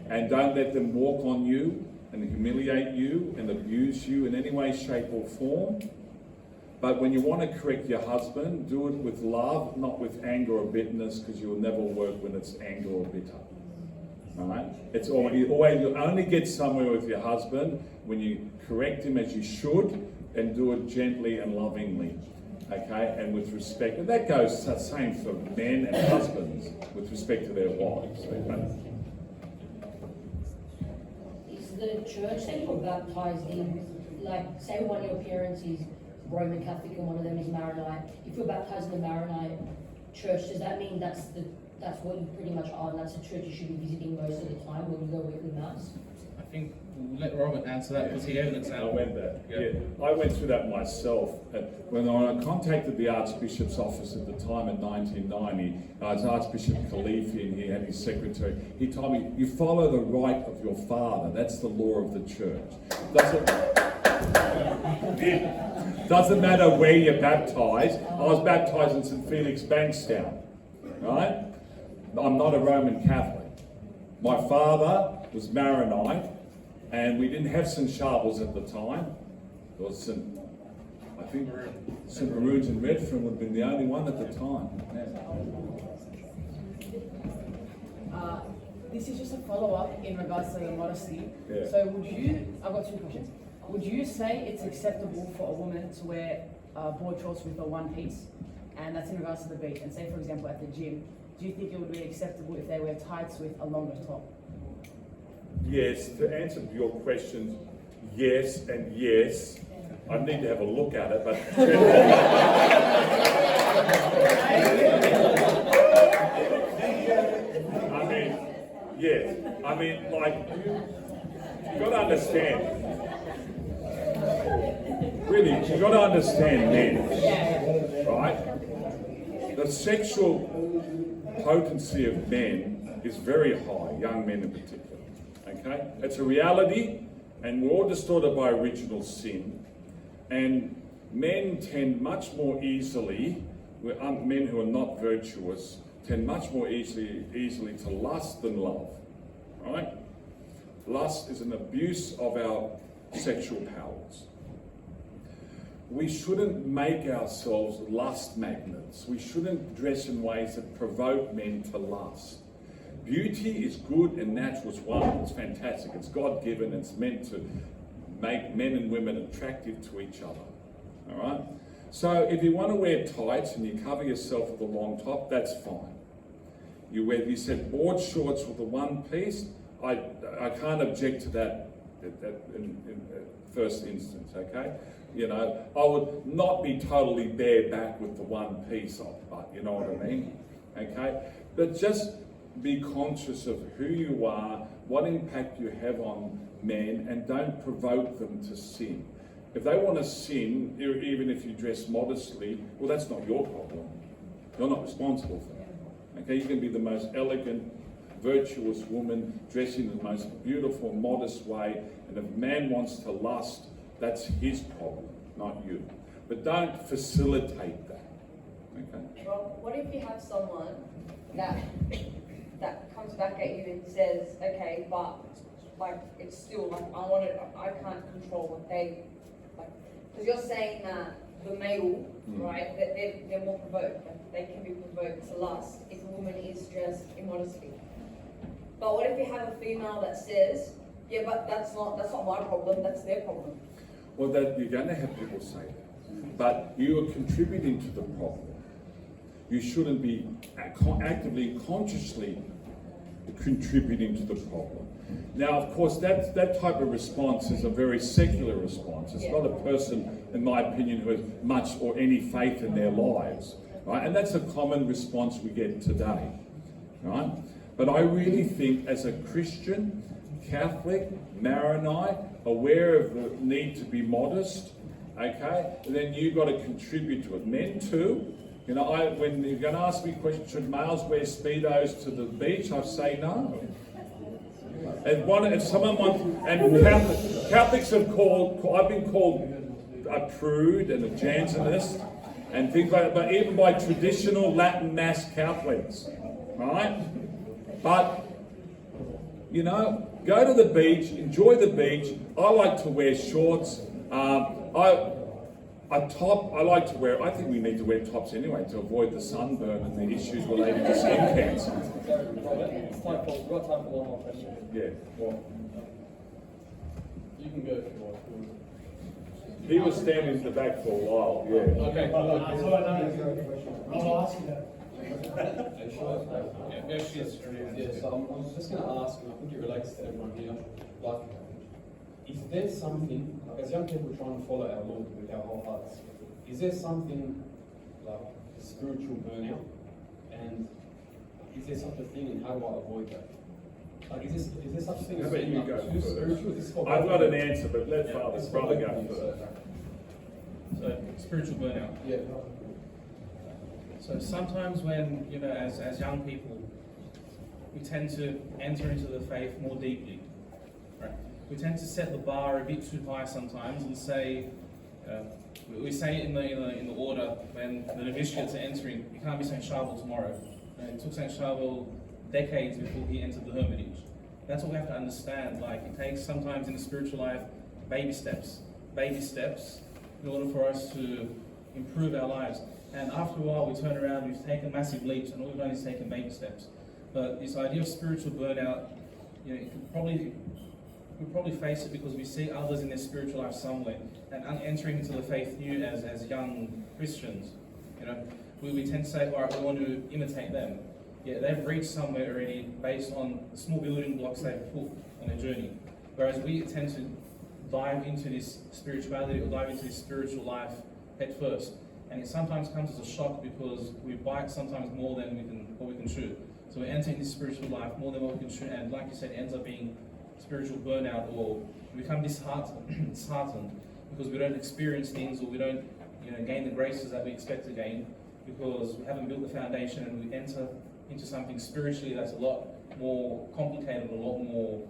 and don't let them walk on you and humiliate you and abuse you in any way, shape, or form. But when you want to correct your husband, do it with love, not with anger or bitterness, because you will never work when it's anger or bitter. Right? It's always, you'll only get somewhere with your husband when you correct him as you should and do it gently and lovingly, okay, and with respect. And that goes the same for men and husbands with respect to their wives. Okay? Is the church that you're baptized in, like, say one of your parents is Roman Catholic and one of them is Maronite, if you're baptized in the Maronite church, does that mean that's what you pretty much are, and that's the church you should be visiting most of the time when you go weekly mass? I think we'll let Robert answer that because he gave an I example. went there. Yeah. I went through that myself. When I contacted the Archbishop's office at the time in 1990, it was Archbishop Khalifi, and he had his secretary. He told me, you follow the right of your father. That's the law of the church. Doesn't matter where you're baptized. I was baptized in St Felix, Bankstown, right? I'm not a Roman Catholic. My father was Maronite, and we didn't have St Charbels at the time. There was St Maroons in Redfern would have been the only one at the time. Yeah. This is just a follow-up in regards to the modesty. Yeah. So I've got two questions. Would you say it's acceptable for a woman to wear board shorts with a one piece? And that's in regards to the beach. And say, for example, at the gym, do you think it would be acceptable if they wear tights with a longer top? Yes, to answer your question, yes and yes. I need to have a look at it, but I mean, yes. I mean, like, you've got to understand. Really, you've got to understand men, right? The sexual potency of men is very high, young men in particular. Okay? It's a reality, and we're all distorted by original sin. And men tend much more easily, men who are not virtuous, tend much more easily to lust than love. Right? Lust is an abuse of our sexual powers. We shouldn't make ourselves lust magnets. We shouldn't dress in ways that provoke men to lust. Beauty is good and natural. It's wonderful. It's fantastic. It's God-given. It's meant to make men and women attractive to each other. All right? So if you want to wear tights and you cover yourself with a long top, that's fine. You said board shorts with a one piece. I can't object to that in first instance, okay? You know, I would not be totally bare back with the one piece on, but you know what I mean? Okay? But just be conscious of who you are, what impact you have on men, and don't provoke them to sin. If they want to sin, even if you dress modestly, well, that's not your problem. You're not responsible for that. Okay? You can be the most elegant, virtuous woman, dressing in the most beautiful, modest way, and if a man wants to lust, that's his problem, not you. But don't facilitate that. Okay? Well, what if you have someone that comes back at you and says, okay, but like it's still like I can't control what they like, because you're saying that the male, right, that they're more provoked, like they can be provoked to lust if a woman is dressed immodestly. But what if you have a female that says, yeah, but that's not my problem, that's their problem? Well, you're going to have people say that, but you are contributing to the problem. You shouldn't be actively, consciously contributing to the problem. Now, of course, that type of response is a very secular response. It's not a person, in my opinion, who has much or any faith in their lives, right? And that's a common response we get today, right? But I really think, as a Christian, Catholic, Maronite, aware of the need to be modest, okay? And then you've got to contribute to it. Men too, You know, when you're going to ask me a question, should males wear Speedos to the beach? I say no. And someone wants, and Catholics have I've been called a prude and a Jansenist and things like that, but even by traditional Latin Mass Catholics, right? But, you know, go to the beach, enjoy the beach. I like to wear shorts. I like to wear, I think we need to wear tops anyway to avoid the sunburn and the issues related to skin cancer. It's time for, we've got time for one more question. Yeah, well, You can go if you want. he was standing in the back for a while, yeah. Okay. I'll ask you that. Yeah, so I was just going to ask, and I think it relates to everyone here, like, is there something, like as young people trying to follow our Lord with our whole hearts, is there something like spiritual burnout? And is there such a thing, and how do I avoid that? Like, is there such a thing How as about being you like go too first? spiritual? This is for I've both got of an you. answer, but let Yeah, Father's it's for brother both go of you, first. So, spiritual burnout. Yeah. So sometimes when, you know, as young people, we tend to enter into the faith more deeply. Right? We tend to set the bar a bit too high sometimes and say, we say it in the order when the novitiates are entering, you can't be St Charbel tomorrow. And it took St Charbel decades before he entered the hermitage. That's what we have to understand. Like, it takes sometimes in the spiritual life baby steps in order for us to improve our lives. And after a while, we turn around, we've taken massive leaps, and all we've done is taken baby steps. But this idea of spiritual burnout, you know, we probably face it because we see others in their spiritual life somewhere, and entering into the faith new as young Christians. You know, we tend to say, all right, we want to imitate them. Yeah, they've reached somewhere already based on the small building blocks they've put on their journey. Whereas we tend to dive into this spirituality or dive into this spiritual life head first. And it sometimes comes as a shock because we bite sometimes more than we can chew. So we're entering this spiritual life more than what we can chew, and like you said, it ends up being spiritual burnout, or we become disheartened because we don't experience things, or we don't, you know, gain the graces that we expect to gain because we haven't built the foundation, and we enter into something spiritually that's a lot more complicated, a lot more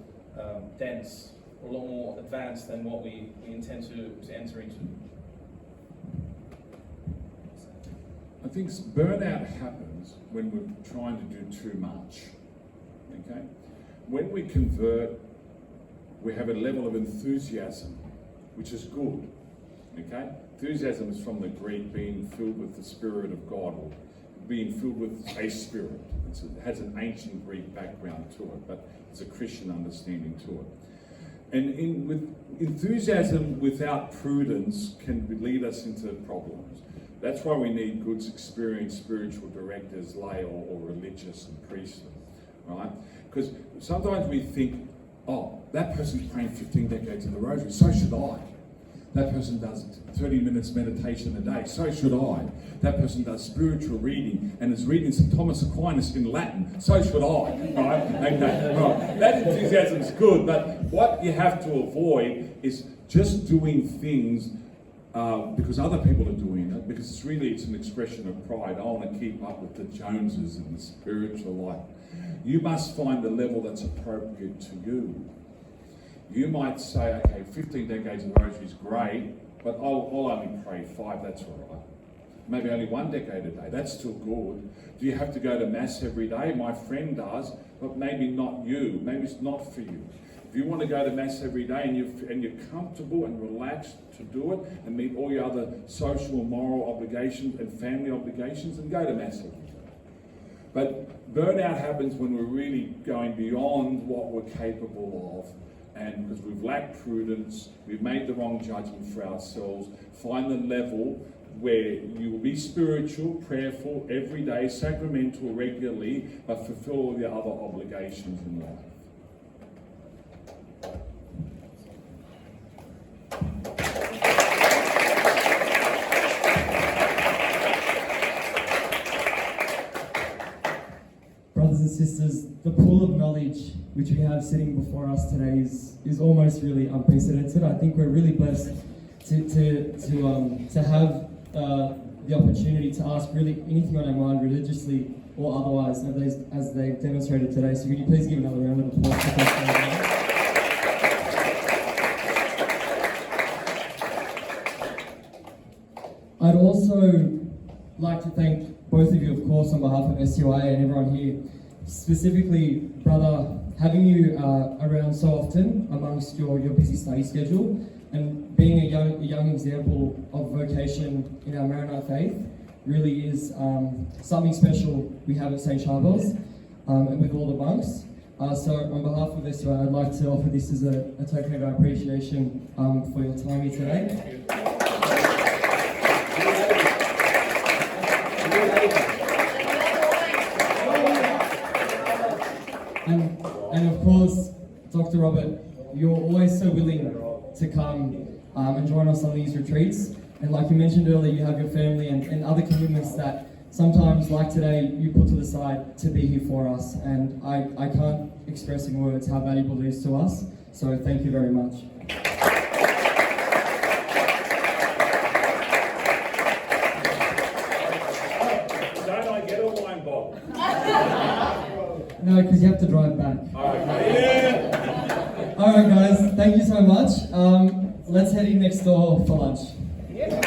dense, or a lot more advanced than what we intend to enter into. I think burnout happens when we're trying to do too much. Okay? When we convert, we have a level of enthusiasm, which is good. Okay? Enthusiasm is from the Greek, being filled with the Spirit of God, or being filled with a spirit. It has an ancient Greek background to it, but it's a Christian understanding to it. And with enthusiasm without prudence can lead us into problems. That's why we need good, experienced spiritual directors, lay or religious and priestly, right? Because sometimes we think, oh, that person's praying 15 decades in the rosary, so should I. That person does 30 minutes meditation a day, so should I. That person does spiritual reading and is reading St Thomas Aquinas in Latin, so should I. Right? Okay, right. That enthusiasm is good, but what you have to avoid is just doing things because other people are doing it, because it's an expression of pride. I want to keep up with the Joneses in the spiritual life. You must find the level that's appropriate to you. You might say, okay, 15 decades of the rosary is great, but I'll only pray 5, that's all right. Maybe only 1 decade a day, that's still good. Do you have to go to Mass every day? My friend does, but maybe not you. Maybe it's not for you. If you want to go to Mass every day and you're comfortable and relaxed to do it and meet all your other social and moral obligations and family obligations, then go to Mass every day. But burnout happens when we're really going beyond what we're capable of, and because we've lacked prudence, we've made the wrong judgment for ourselves. Find the level where you will be spiritual, prayerful every day, sacramental regularly, but fulfill all the other obligations in life. Brothers and sisters, the pool of knowledge which we have sitting before us today is almost really unprecedented. I think we're really blessed to have the opportunity to ask really anything on our mind religiously or otherwise, as they've demonstrated today. So could you please give another round of applause for Pastor? I'd also like to thank both of you, of course, on behalf of SUA and everyone here. Specifically, brother, having you around so often amongst your busy study schedule and being a young example of vocation in our Maronite faith really is something special we have at St Charbel's and with all the bunks. So on behalf of SUA, I'd like to offer this as a token of our appreciation for your time here today. And of course, Dr. Robert, you're always so willing to come and join us on these retreats. And like you mentioned earlier, you have your family and other commitments that sometimes, like today, you put to the side to be here for us. And I can't express in words how valuable it is to us. So thank you very much. Don't I get a wine bottle? No, because you have to drive back. Yeah. All right, guys, thank you so much. Let's head in next door for lunch. Yeah.